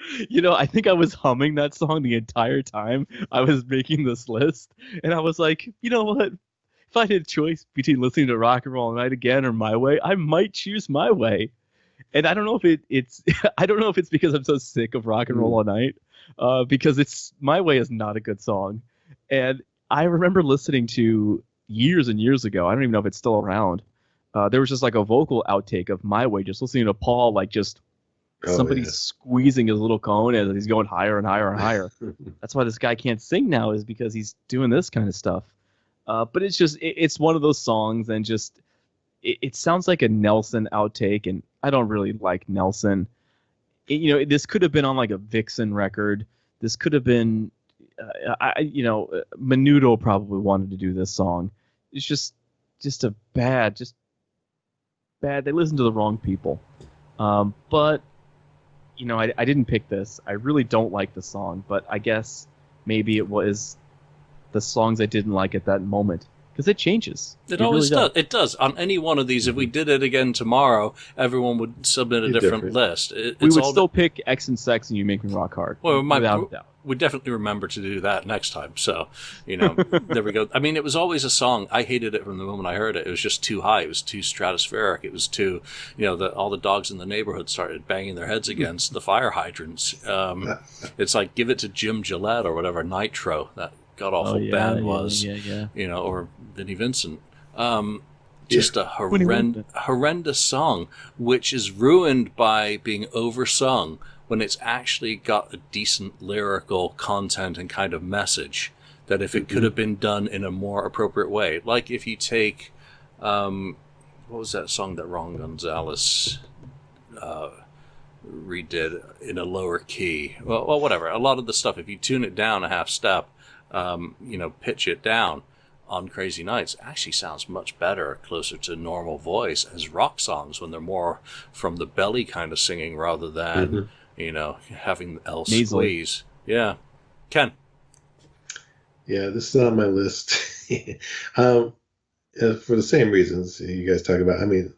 I think I was humming that song the entire time I was making this list, and I was like, you know what? If I had a choice between listening to Rock and Roll All Night again or My Way, I might choose My Way. And I don't know if it's I don't know if it's because I'm so sick of Rock and Roll All Night, because My Way is not a good song. And I remember listening to years and years ago, I don't even know if it's still around, there was just like a vocal outtake of My Way, just listening to Paul like just squeezing his little cone as he's going higher and higher and higher. That's why this guy can't sing now, is because he's doing this kind of stuff. But it's just, it's one of those songs, and just, it sounds like a Nelson outtake, and I don't really like Nelson. This could have been on like a Vixen record. This could have been, Menudo probably wanted to do this song. It's just a bad. They listen to the wrong people. But I didn't pick this. I really don't like the song, but I guess maybe it was the songs I didn't like at that moment. Because it changes. It always really does. It does. On any one of these, if we did it again tomorrow, everyone would submit a different list. We would still pick X and Sex and You Make Me Rock Hard. Well, we definitely remember to do that next time. So, there we go. I mean, it was always a song. I hated it from the moment I heard it. It was just too high. It was too stratospheric. It was too, all the dogs in the neighborhood started banging their heads against the fire hydrants. It's like, give it to Jim Gillette or whatever, Nitro, that god-awful band was, or Vinnie Vincent. Just a horrendous song, which is ruined by being oversung when it's actually got a decent lyrical content and kind of message, that if it could have been done in a more appropriate way. Like if you take, what was that song that Ron Gonzalez redid in a lower key? Well, whatever. A lot of the stuff, if you tune it down a half step, pitch it down on Crazy Nights, actually sounds much better, closer to normal voice as rock songs when they're more from the belly kind of singing rather than, having L squeeze. Yeah. Ken. Yeah, this is on my list. For the same reasons you guys talk about. I mean,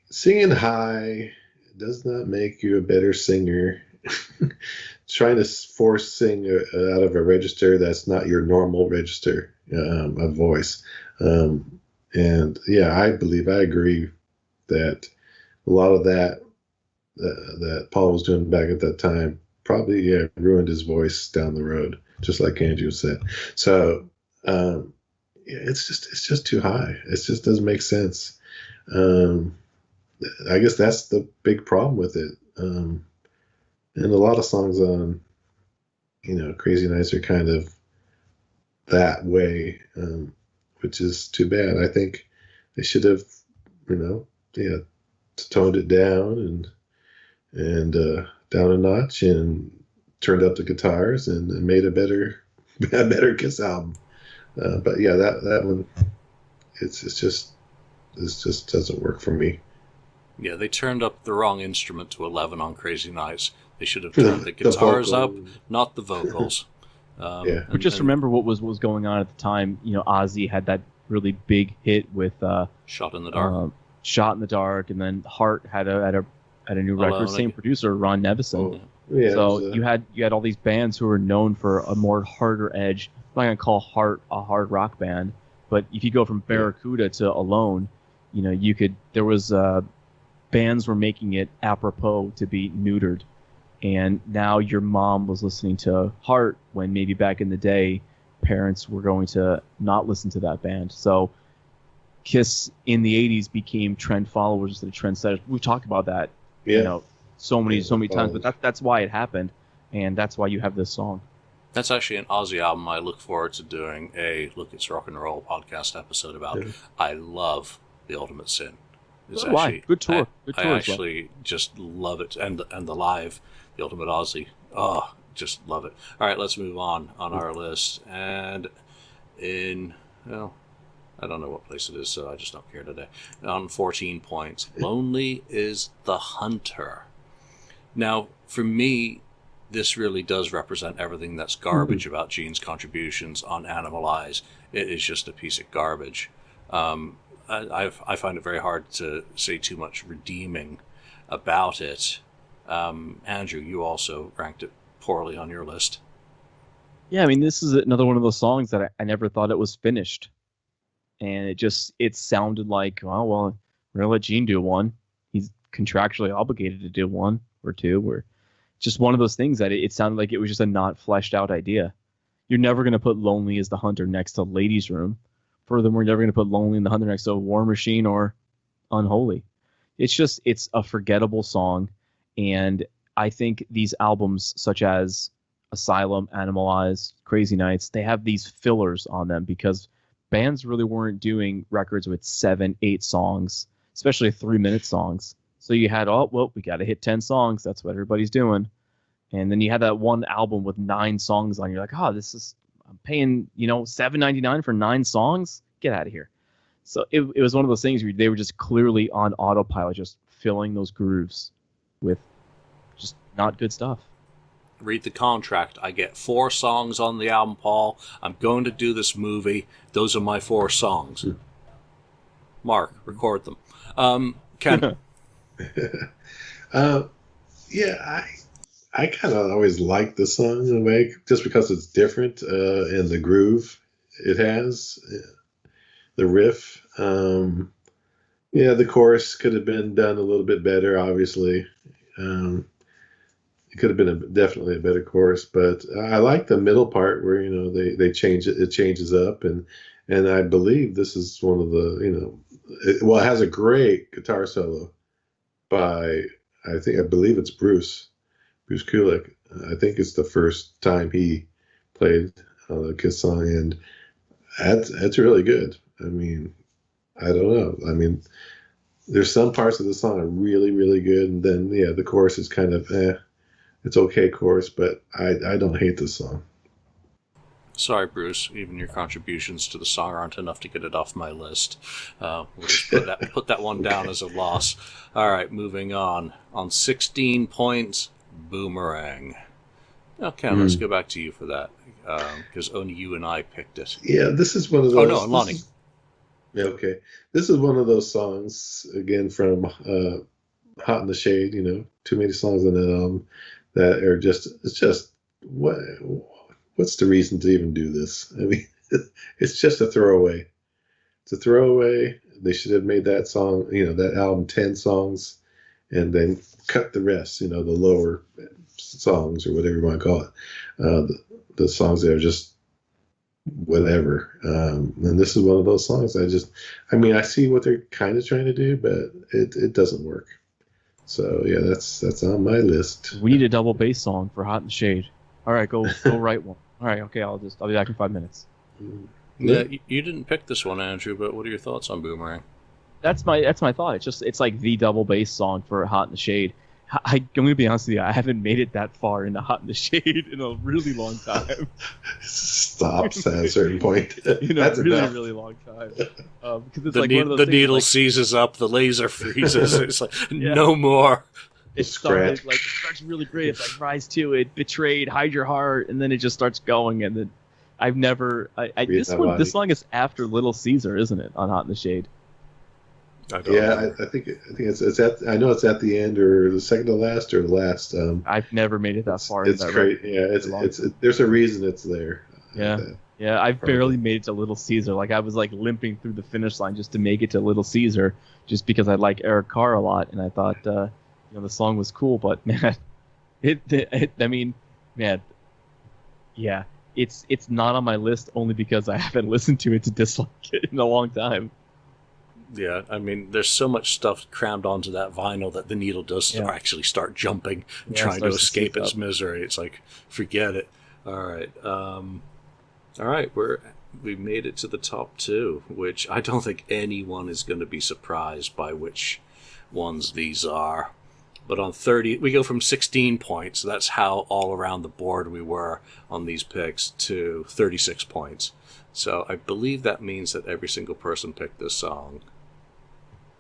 singing high does not make you a better singer. Trying to force sing out of a register that's not your normal register of voice. I agree that a lot of that Paul was doing back at that time probably ruined his voice down the road, just like Andrew said. So it's just too high. It just doesn't make sense. I guess that's the big problem with it. And a lot of songs on, Crazy Nights are kind of that way, which is too bad. I think they should have, toned it down and down a notch and turned up the guitars and made a better Kiss album. But yeah, that one, it just doesn't work for me. Yeah, they turned up the wrong instrument to 11 on Crazy Nights. They should have turned the guitars up, not the vocals. But just remember what was going on at the time. Ozzy had that really big hit with Shot in the Dark. Shot in the Dark, and then Heart had a new record. Same producer, Ron Nevison. You had all these bands who were known for a more harder edge. I'm not gonna call Heart a hard rock band, but if you go from Barracuda to Alone, there was bands were making it apropos to be neutered. And now your mom was listening to Heart when maybe back in the day, parents were going to not listen to that band. So Kiss in the 80s became trend followers instead of trendsetters. We've talked about that, so many times, but that's why it happened. And that's why you have this song. That's actually an Ozzy album I look forward to doing a Look It's Rock and Roll podcast episode about. Yeah. I love The Ultimate Sin. Why? Good tour. I actually just love it. And the live, The Ultimate Ozzy. Oh, just love it. All right, let's move on our list. And I don't know what place it is, so I just don't care today. On 14 points, Lonely is the Hunter. Now, for me, this really does represent everything that's garbage about Gene's contributions on Animalize. It is just a piece of garbage. I find it very hard to say too much redeeming about it. Andrew, you also ranked it poorly on your list. Yeah, I mean, this is another one of those songs that I never thought it was finished. And it sounded like, well, we're going to let Gene do one. He's contractually obligated to do one or two. Or just one of those things that it sounded like it was just a not fleshed out idea. You're never going to put Lonely as the Hunter next to Ladies' Room. Furthermore, you're never going to put Lonely in the Hunter next to War Machine or Unholy. It's a forgettable song. And I think these albums, such as Asylum, Animalize, Crazy Nights, they have these fillers on them because bands really weren't doing records with 7-8 songs, especially 3-minute songs. So you had, we got to hit 10 songs. That's what everybody's doing. And then you had that one album with 9 songs on. You're like, I'm paying, $7.99 for 9 songs. Get out of here. So it was one of those things where they were just clearly on autopilot, just filling those grooves with just not good stuff. Read the contract. I get 4 songs on the album, Paul. I'm going to do this movie. Those are my 4 songs. Mark, record them. Ken. Yeah, I kind of always like the song in a way, just because it's different in the groove it has, the riff. The chorus could have been done a little bit better, obviously. It could have been definitely a better chorus, but I like the middle part where they change it. It changes up, and I believe this is one of the it has a great guitar solo by I believe it's Bruce Kulick. I think it's the first time he played a Kiss song, and that's really good. I mean, I don't know. I mean, there's some parts of the song are really, really good, and then the chorus is kind of it's okay chorus, but I don't hate this song. Sorry, Bruce. Even your contributions to the song aren't enough to get it off my list. We'll just put that one down as a loss. All right, moving on. On 16 points, Boomerang. Okay, let's go back to you for that, because only you and I picked it. Yeah, this is one of those. Oh no, Lonnie. Okay, this is one of those songs again from Hot in the Shade. Too many songs on that album that are just what's the reason to even do this? I mean, it's just a throwaway. It's a throwaway. They should have made that song, that album 10 songs, and then cut the rest, the lower songs or whatever you want to call it. The songs that are just whatever. And this is one of those songs I see what they're kind of trying to do, but it doesn't work. So yeah, that's on my list. We need a double bass song for Hot in the Shade. All right, go write one. All right, okay, I'll be back in 5 minutes. Yeah, you didn't pick this one, Andrew, but what are your thoughts on Boomerang? That's my thought. It's like the double bass song for Hot in the Shade. I'm going to be honest with you, I haven't made it that far into Hot in the Shade in a really long time. Stops at a certain point. That's really long time. Because it's one of those things, needle seizes up, the laser freezes. It's like, no more. It starts really great. It's like Rise to It, Betrayed, Hide Your Heart, and then it just starts going. And then I've never. This song is after Little Caesar, isn't it? On Hot in the Shade. I think it's at. I know it's at the end or the second to last or the last. I've never made it that far. It's great. Yeah, it's there's a reason it's there. Yeah. I barely made it to Little Caesar. Like I was like limping through the finish line just to make it to Little Caesar, just because I like Eric Carr a lot, and I thought the song was cool. But man, it's not on my list only because I haven't listened to it to dislike it in a long time. Yeah, I mean, there's so much stuff crammed onto that vinyl that the needle does actually start jumping and trying to escape its misery. It's like, forget it. All right, we made it to the top 2, which I don't think anyone is going to be surprised by which ones these are. But on 30, we go from 16 points. That's how all around the board we were on these picks, to 36 points. So I believe that means that every single person picked this song.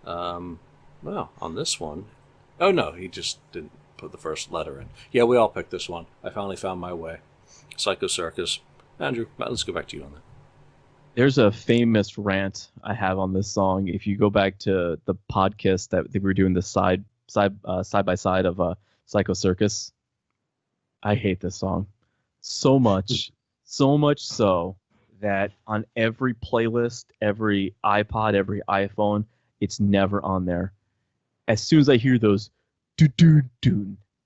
Well, on this one, oh no, he just didn't put the first letter in. Yeah, we all picked this one. I finally found my way. Psycho Circus. Andrew, let's go back to you on that. There's a famous rant I have on this song. If you go back to the podcast that we were doing, the side by side of Psycho Circus, I hate this song so much so that on every playlist, every iPod, every iPhone, it's never on there. As soon as I hear those do,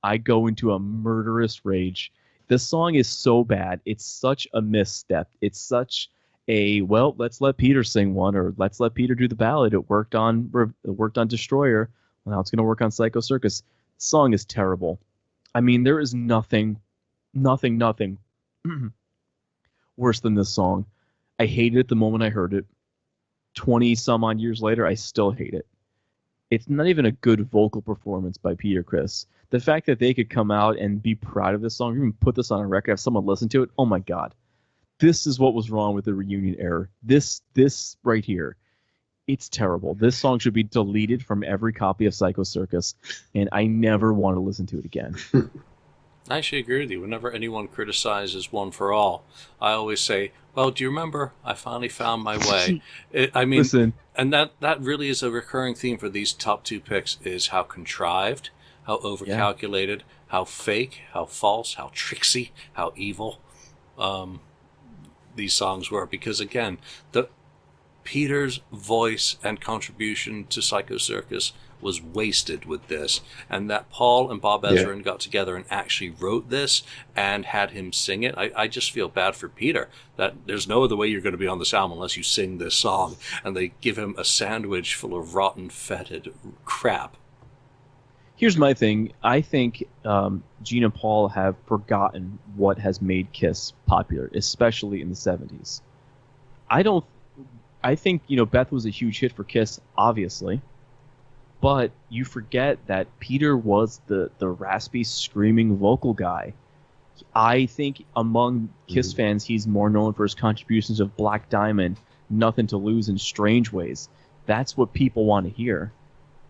I go into a murderous rage. This song is so bad. It's such a misstep. It's such a, well, let's let Peter sing one, or let's let Peter do the ballad. It worked on Destroyer. Well, now it's going to work on Psycho Circus. The song is terrible. I mean, there is nothing worse than this song. I hated it the moment I heard it. 20 some odd years later, I still hate it. it's not even a good vocal performance by Peter Criss. The fact that they could come out and be proud of this song, even put this on a record, have someone listen to it, oh my God. This is what was wrong with the reunion era. This right here, it's terrible. This song should be deleted from every copy of Psycho Circus, and I never want to listen to it again. I actually agree with you. Whenever anyone criticizes One for All, I always say, well, do you remember? I finally found my way. Listen. And that really is a recurring theme for these top two picks, is how contrived, how overcalculated, how fake, how false, how tricksy, how evil these songs were. Because, again, Peter's voice and contribution to Psycho Circus was wasted with this, and that Paul and Bob Ezrin got together and actually wrote this and had him sing it. I just feel bad for Peter, that there's no other way you're going to be on this album unless you sing this song, and they give him a sandwich full of rotten, fetid crap. Here's my thing. I think Gene and Paul have forgotten what has made Kiss popular, especially in the 70s. I think, Beth was a huge hit for Kiss, obviously. But you forget that Peter was the raspy, screaming vocal guy. I think among Kiss fans, he's more known for his contributions of Black Diamond, Nothing to Lose, and Strange Ways. That's what people want to hear.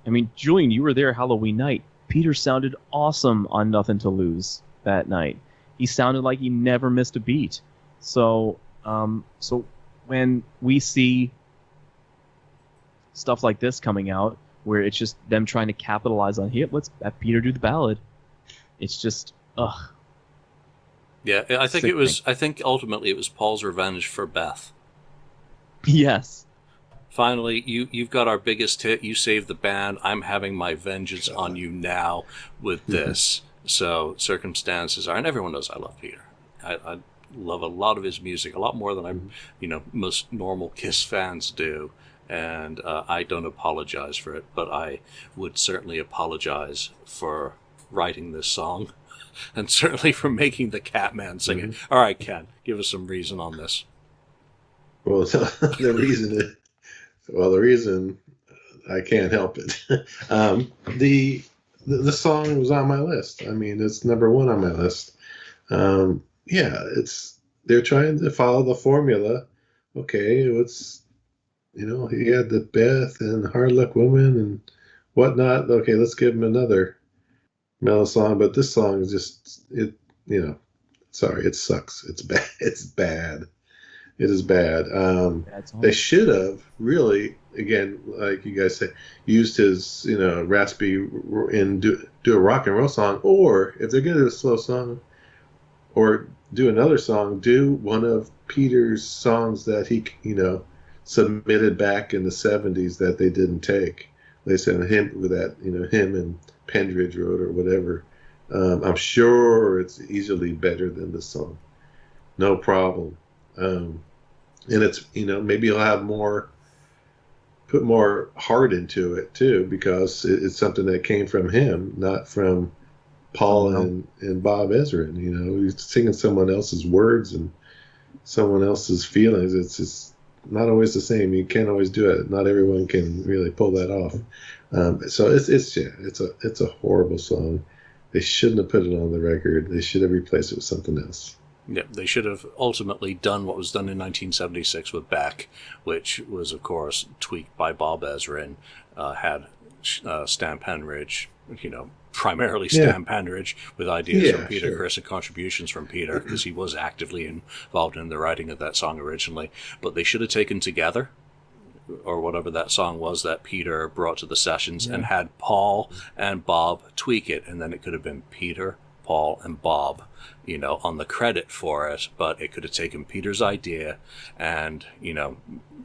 I mean, Julian, you were there Halloween night. Peter sounded awesome on Nothing to Lose that night. He sounded like he never missed a beat. So when we see stuff like this coming out, where it's just them trying to capitalize on, here, let's have Peter do the ballad. It's just, ugh. Yeah, I think ultimately it was Paul's revenge for Beth. Yes. Finally, you've got our biggest hit. You saved the band. I'm having my vengeance on you now with this. So circumstances are, and everyone knows I love Peter. I love a lot of his music, a lot more than most normal Kiss fans do. And I don't apologize for it, but I would certainly apologize for writing this song, and certainly for making the Catman sing it. All right, Ken, give us some reason on this. Well, the reason I can't help it. The song was on my list. I mean, it's number one on my list. They're trying to follow the formula. Okay, he had the Beth and Hard Luck Woman and whatnot. Okay, let's give him another mellow song. But this song is just, sorry, it sucks. It's bad. It's bad. It is bad. They should have really, again, like you guys said, used his, raspy and do a rock and roll song. Or if they're going to do a slow song or do another song, do one of Peter's songs that he, submitted back in the 70s that they didn't take. They sent him with that, him and Pendridge wrote or whatever. I'm sure it's easily better than this song. No problem. And it's, maybe he'll have put more heart into it too, because it's something that came from him, not from Paul and Bob Ezrin. He's singing someone else's words and someone else's feelings. It's just not always the same. You can't always do it. Not everyone can really pull that off. So it's a horrible song. They shouldn't have put it on the record. They should have replaced it with something else. Yeah, they should have ultimately done what was done in 1976 with Beck, which was, of course, tweaked by Bob Ezrin, had Stan Penridge, primarily Stan Penridge, with ideas from Peter Criss and contributions from Peter, because he was actively involved in the writing of that song originally. But they should have taken Together, or whatever that song was that Peter brought to the sessions, and had Paul and Bob tweak it, and then it could have been Peter, Paul, and Bob, on the credit for it. But it could have taken Peter's idea and,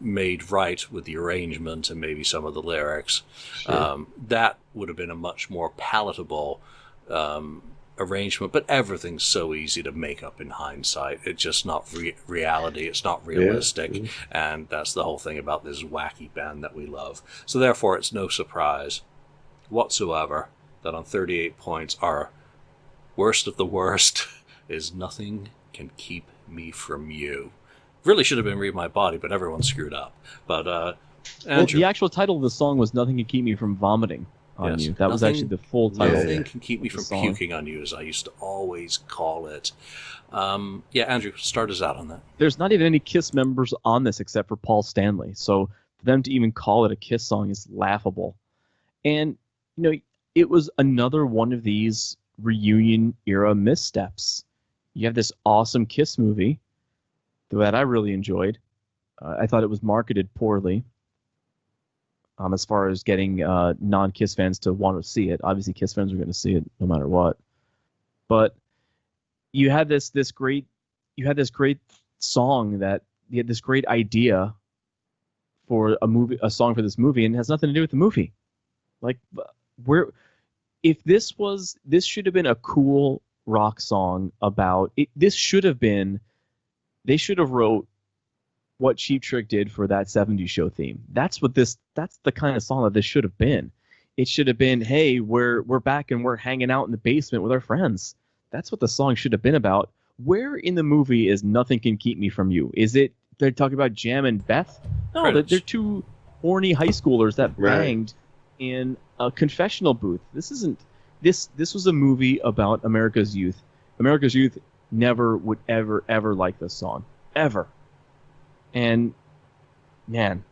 made right with the arrangement and maybe some of the lyrics. Sure. That would have been a much more palatable arrangement, but everything's so easy to make up in hindsight. It's just not reality. It's not realistic. Yeah. And that's the whole thing about this wacky band that we love. So therefore, it's no surprise whatsoever that on 38 points, our worst of the worst is Nothing Can Keep Me From You. Really should have been Read My Body, but everyone screwed up. But Well, Andrew. the actual title of the song was "Nothing Can Keep Me from Vomiting on Yes. You." That was actually the full title. Nothing can keep me of the from song. puking on you, as I used to always call it. Yeah, Andrew, start us out on that. There's not even any Kiss members on this except for Paul Stanley. So for them to even call it a Kiss song is laughable. And, it was another one of these reunion era missteps. You have this awesome Kiss movie that I really enjoyed. I thought it was marketed poorly as far as getting non-Kiss fans to want to see it. Obviously, Kiss fans are going to see it no matter what. But you had this great song that you had this great idea for a song for this movie, and it has nothing to do with the movie. Like, this should have been a cool rock song about it. They should have wrote what Cheap Trick did for that 70s show theme. That's the kind of song that this should have been. It should have been, hey, we're back and we're hanging out in the basement with our friends. That's what the song should have been about. Where in the movie is Nothing Can Keep Me From You? Is it they're talking about Jam and Beth? No, they're two horny high schoolers that banged in a confessional booth. This was a movie about America's youth. America's youth never would ever like this song. Ever. And man,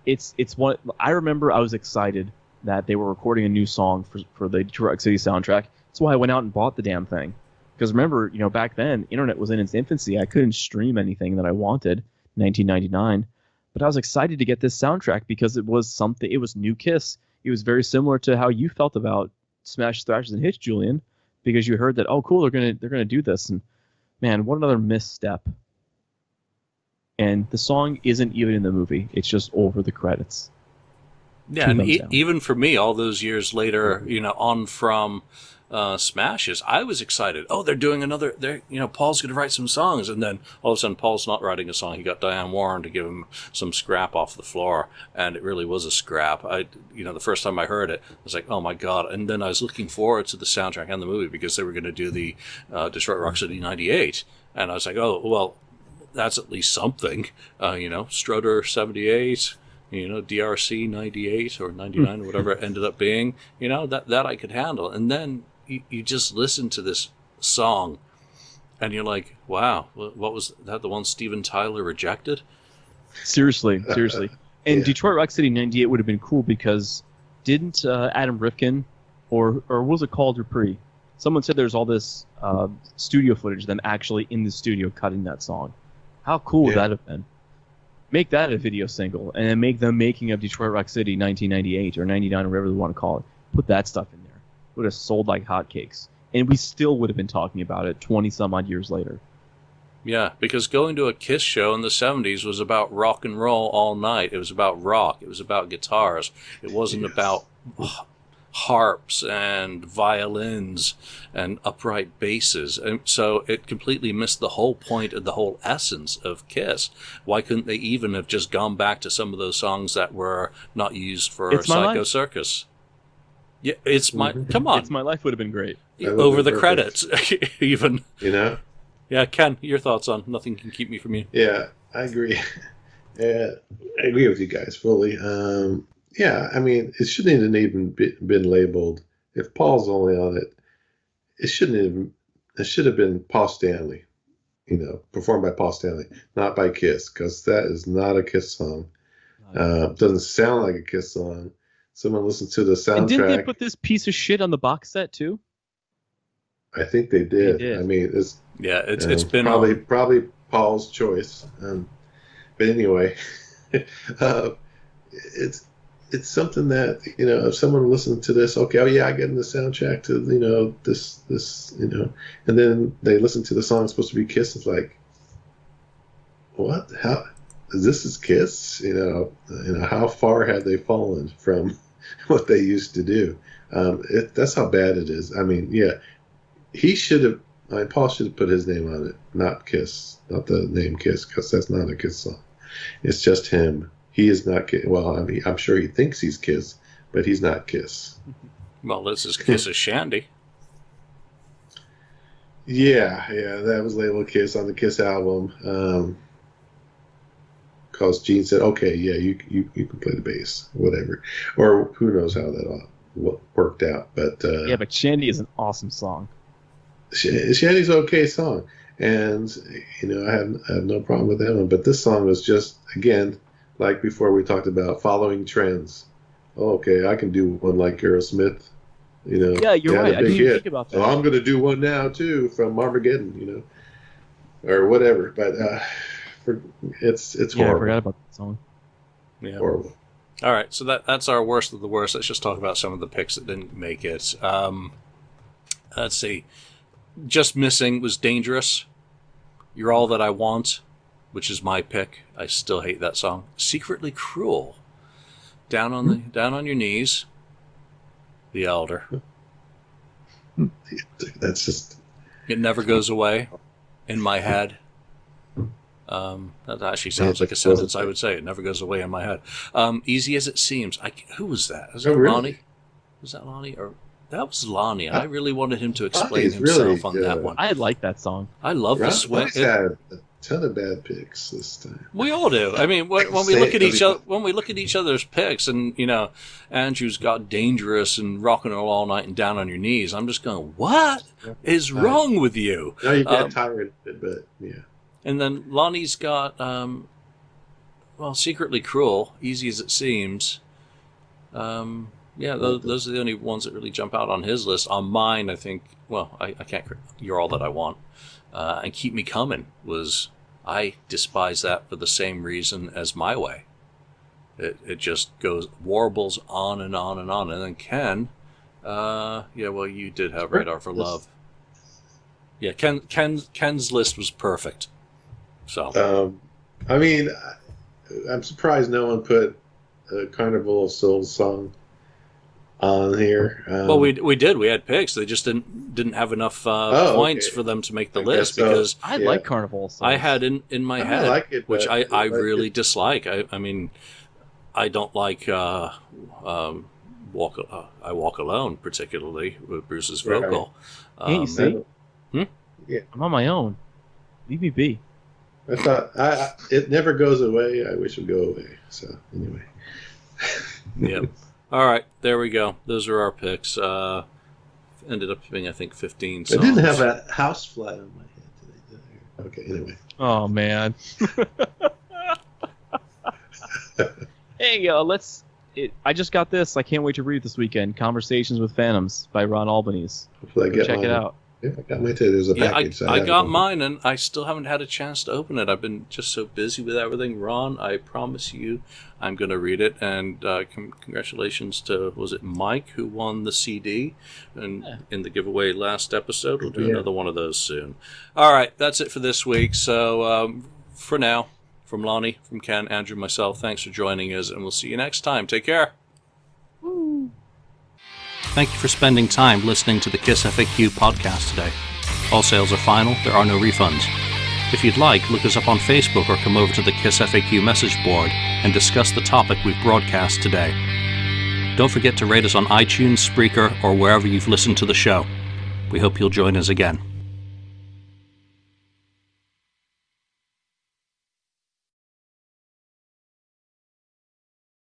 it's one I remember I was excited that they were recording a new song for the Detroit Rock City soundtrack. That's why I went out and bought the damn thing. Because remember, back then, internet was in its infancy. I couldn't stream anything that I wanted in 1999. But I was excited to get this soundtrack because it was something. It was new Kiss. It was very similar to how you felt about Smash, Thrashes, and Hits, Julian, because you heard that, oh, cool, they're gonna do this. And man, what another misstep. And the song isn't even in the movie. It's just over the credits. Yeah, and even for me, all those years later, on from Smashes, I was excited. Oh, they're doing another. Paul's going to write some songs, and then all of a sudden, Paul's not writing a song. He got Diane Warren to give him some scrap off the floor, and it really was a scrap. The first time I heard it, I was like, oh my god! And then I was looking forward to the soundtrack and the movie because they were going to do the Detroit Rock City '98, and I was like, oh well, that's at least something. Stroder '78. DRC 98 or 99 or whatever it ended up being, that I could handle. And then you just listen to this song and you're like, wow, what was that, the one Steven Tyler rejected? Seriously. And Yeah. Detroit Rock City 98 would have been cool because didn't Adam Rifkin or what was it called, Dupree? Someone said there's all this studio footage of them actually in the studio cutting that song. How cool would that have been? Make that a video single, and then make the making of Detroit Rock City 1998 or 99 or whatever they want to call it. Put that stuff in there. Would have sold like hotcakes. And we still would have been talking about it 20-some-odd years later. Yeah, because going to a Kiss show in the 70s was about rock and roll all night. It was about rock. It was about guitars. It wasn't about harps and violins and upright basses, and so it completely missed the whole point of the whole essence of Kiss. Why couldn't they even have just gone back to some of those songs that were not used for Psycho Circus? Yeah, come on, It's My Life would have been great. Over the credits even. Yeah, Ken, your thoughts on Nothing Can Keep Me From You? Yeah, I agree. Yeah, I agree with you guys fully. Yeah, I mean, it shouldn't have even been labeled. If Paul's only on it, it should have been Paul Stanley, performed by Paul Stanley, not by Kiss, because that is not a Kiss song. Doesn't sound like a Kiss song. Someone listened to the soundtrack. And didn't they put this piece of shit on the box set too? I think they did. They did. I mean, it's been probably Paul's choice. But anyway, it's something that, if someone listened to this, okay, oh yeah, I get in the soundtrack to, this, and then they listen to the song it's supposed to be Kiss. It's like, what? How? This is Kiss? How far have they fallen from what they used to do? That's how bad it is. I mean, yeah, Paul should have put his name on it, not Kiss, not the name Kiss, because that's not a Kiss song. It's just him. He is not Kiss. Well, I mean, I'm sure he thinks he's Kiss, but he's not Kiss. Well, this is Kiss's Shandy. Yeah, that was labeled Kiss on the Kiss album. because Gene said, okay, yeah, you can play the bass, whatever. Or who knows how that all worked out. But yeah, but Shandy is an awesome song. Shandy's an okay song. And, I have no problem with that one. But this song was just, again, like before we talked about following trends. Oh, okay, I can do one like Aerosmith. Yeah, you're right. I didn't even think about that. So I'm going to do one now, too, from Armageddon, or whatever. But it's horrible. I forgot about that song. Yeah. Horrible. All right, so that's our worst of the worst. Let's just talk about some of the picks that didn't make it. Let's see. Just missing was Dangerous. You're All That I Want, which is my pick. I still hate that song. Secretly Cruel. Down on Your Knees. The Elder. That's just... It Never Goes Away. In My Head. That actually sounds like a sentence I would say. It never goes away in my head. Easy As It Seems. Who was that? Was that Lonnie? Was that Lonnie? Or that was Lonnie. I really wanted him to explain himself on that one. I like that song. I love the swing. Had a ton of bad picks this time. We all do. I mean, when we look at each other's picks, and Andrew's got Dangerous and Rockin' Roll All Night and Down on Your Knees, I'm just going, what is wrong with you? No, you get tired of it, but yeah. And then Lonnie's got, Secretly Cruel, Easy As It Seems. Those are the only ones that really jump out on his list. On mine, I think, I can't, You're All That I Want. And Keep Me Coming I despise that for the same reason as My Way. It just warbles on and on and on. And then Ken, you did have Radar for Love. Yeah, Ken's list was perfect. So, I'm surprised no one put a Carnival of Souls song on here. We did. We had picks. They just didn't have enough points for them to make the list because I like Carnival of Souls. I had in my head, like it, which I really dislike. I don't like I Walk Alone particularly with Bruce's vocal. Can't you see? Yeah. I'm on my own. Leave me be. I thought It Never Goes Away. I wish it would go away. So anyway. Yep. All right, there we go. Those are our picks. Ended up being, I think, 15 songs. I didn't have a house fly on my head today. Okay, anyway. Oh man. Hey, I just got this. I can't wait to read it this weekend. Conversations with Phantoms by Ron Albanese. Hopefully I get check it out. Yeah, I got mine today. There's a package. I got mine, and I still haven't had a chance to open it. I've been just so busy with everything. Ron, I promise you, I'm going to read it. And congratulations to, was it Mike who won the CD in the giveaway last episode? We'll do another one of those soon. All right, that's it for this week. So for now, from Lonnie, from Ken, Andrew, myself, thanks for joining us, and we'll see you next time. Take care. Woo. Thank you for spending time listening to the KissFAQ podcast today. All sales are final. There are no refunds. If you'd like, look us up on Facebook or come over to the KissFAQ message board and discuss the topic we've broadcast today. Don't forget to rate us on iTunes, Spreaker, or wherever you've listened to the show. We hope you'll join us again.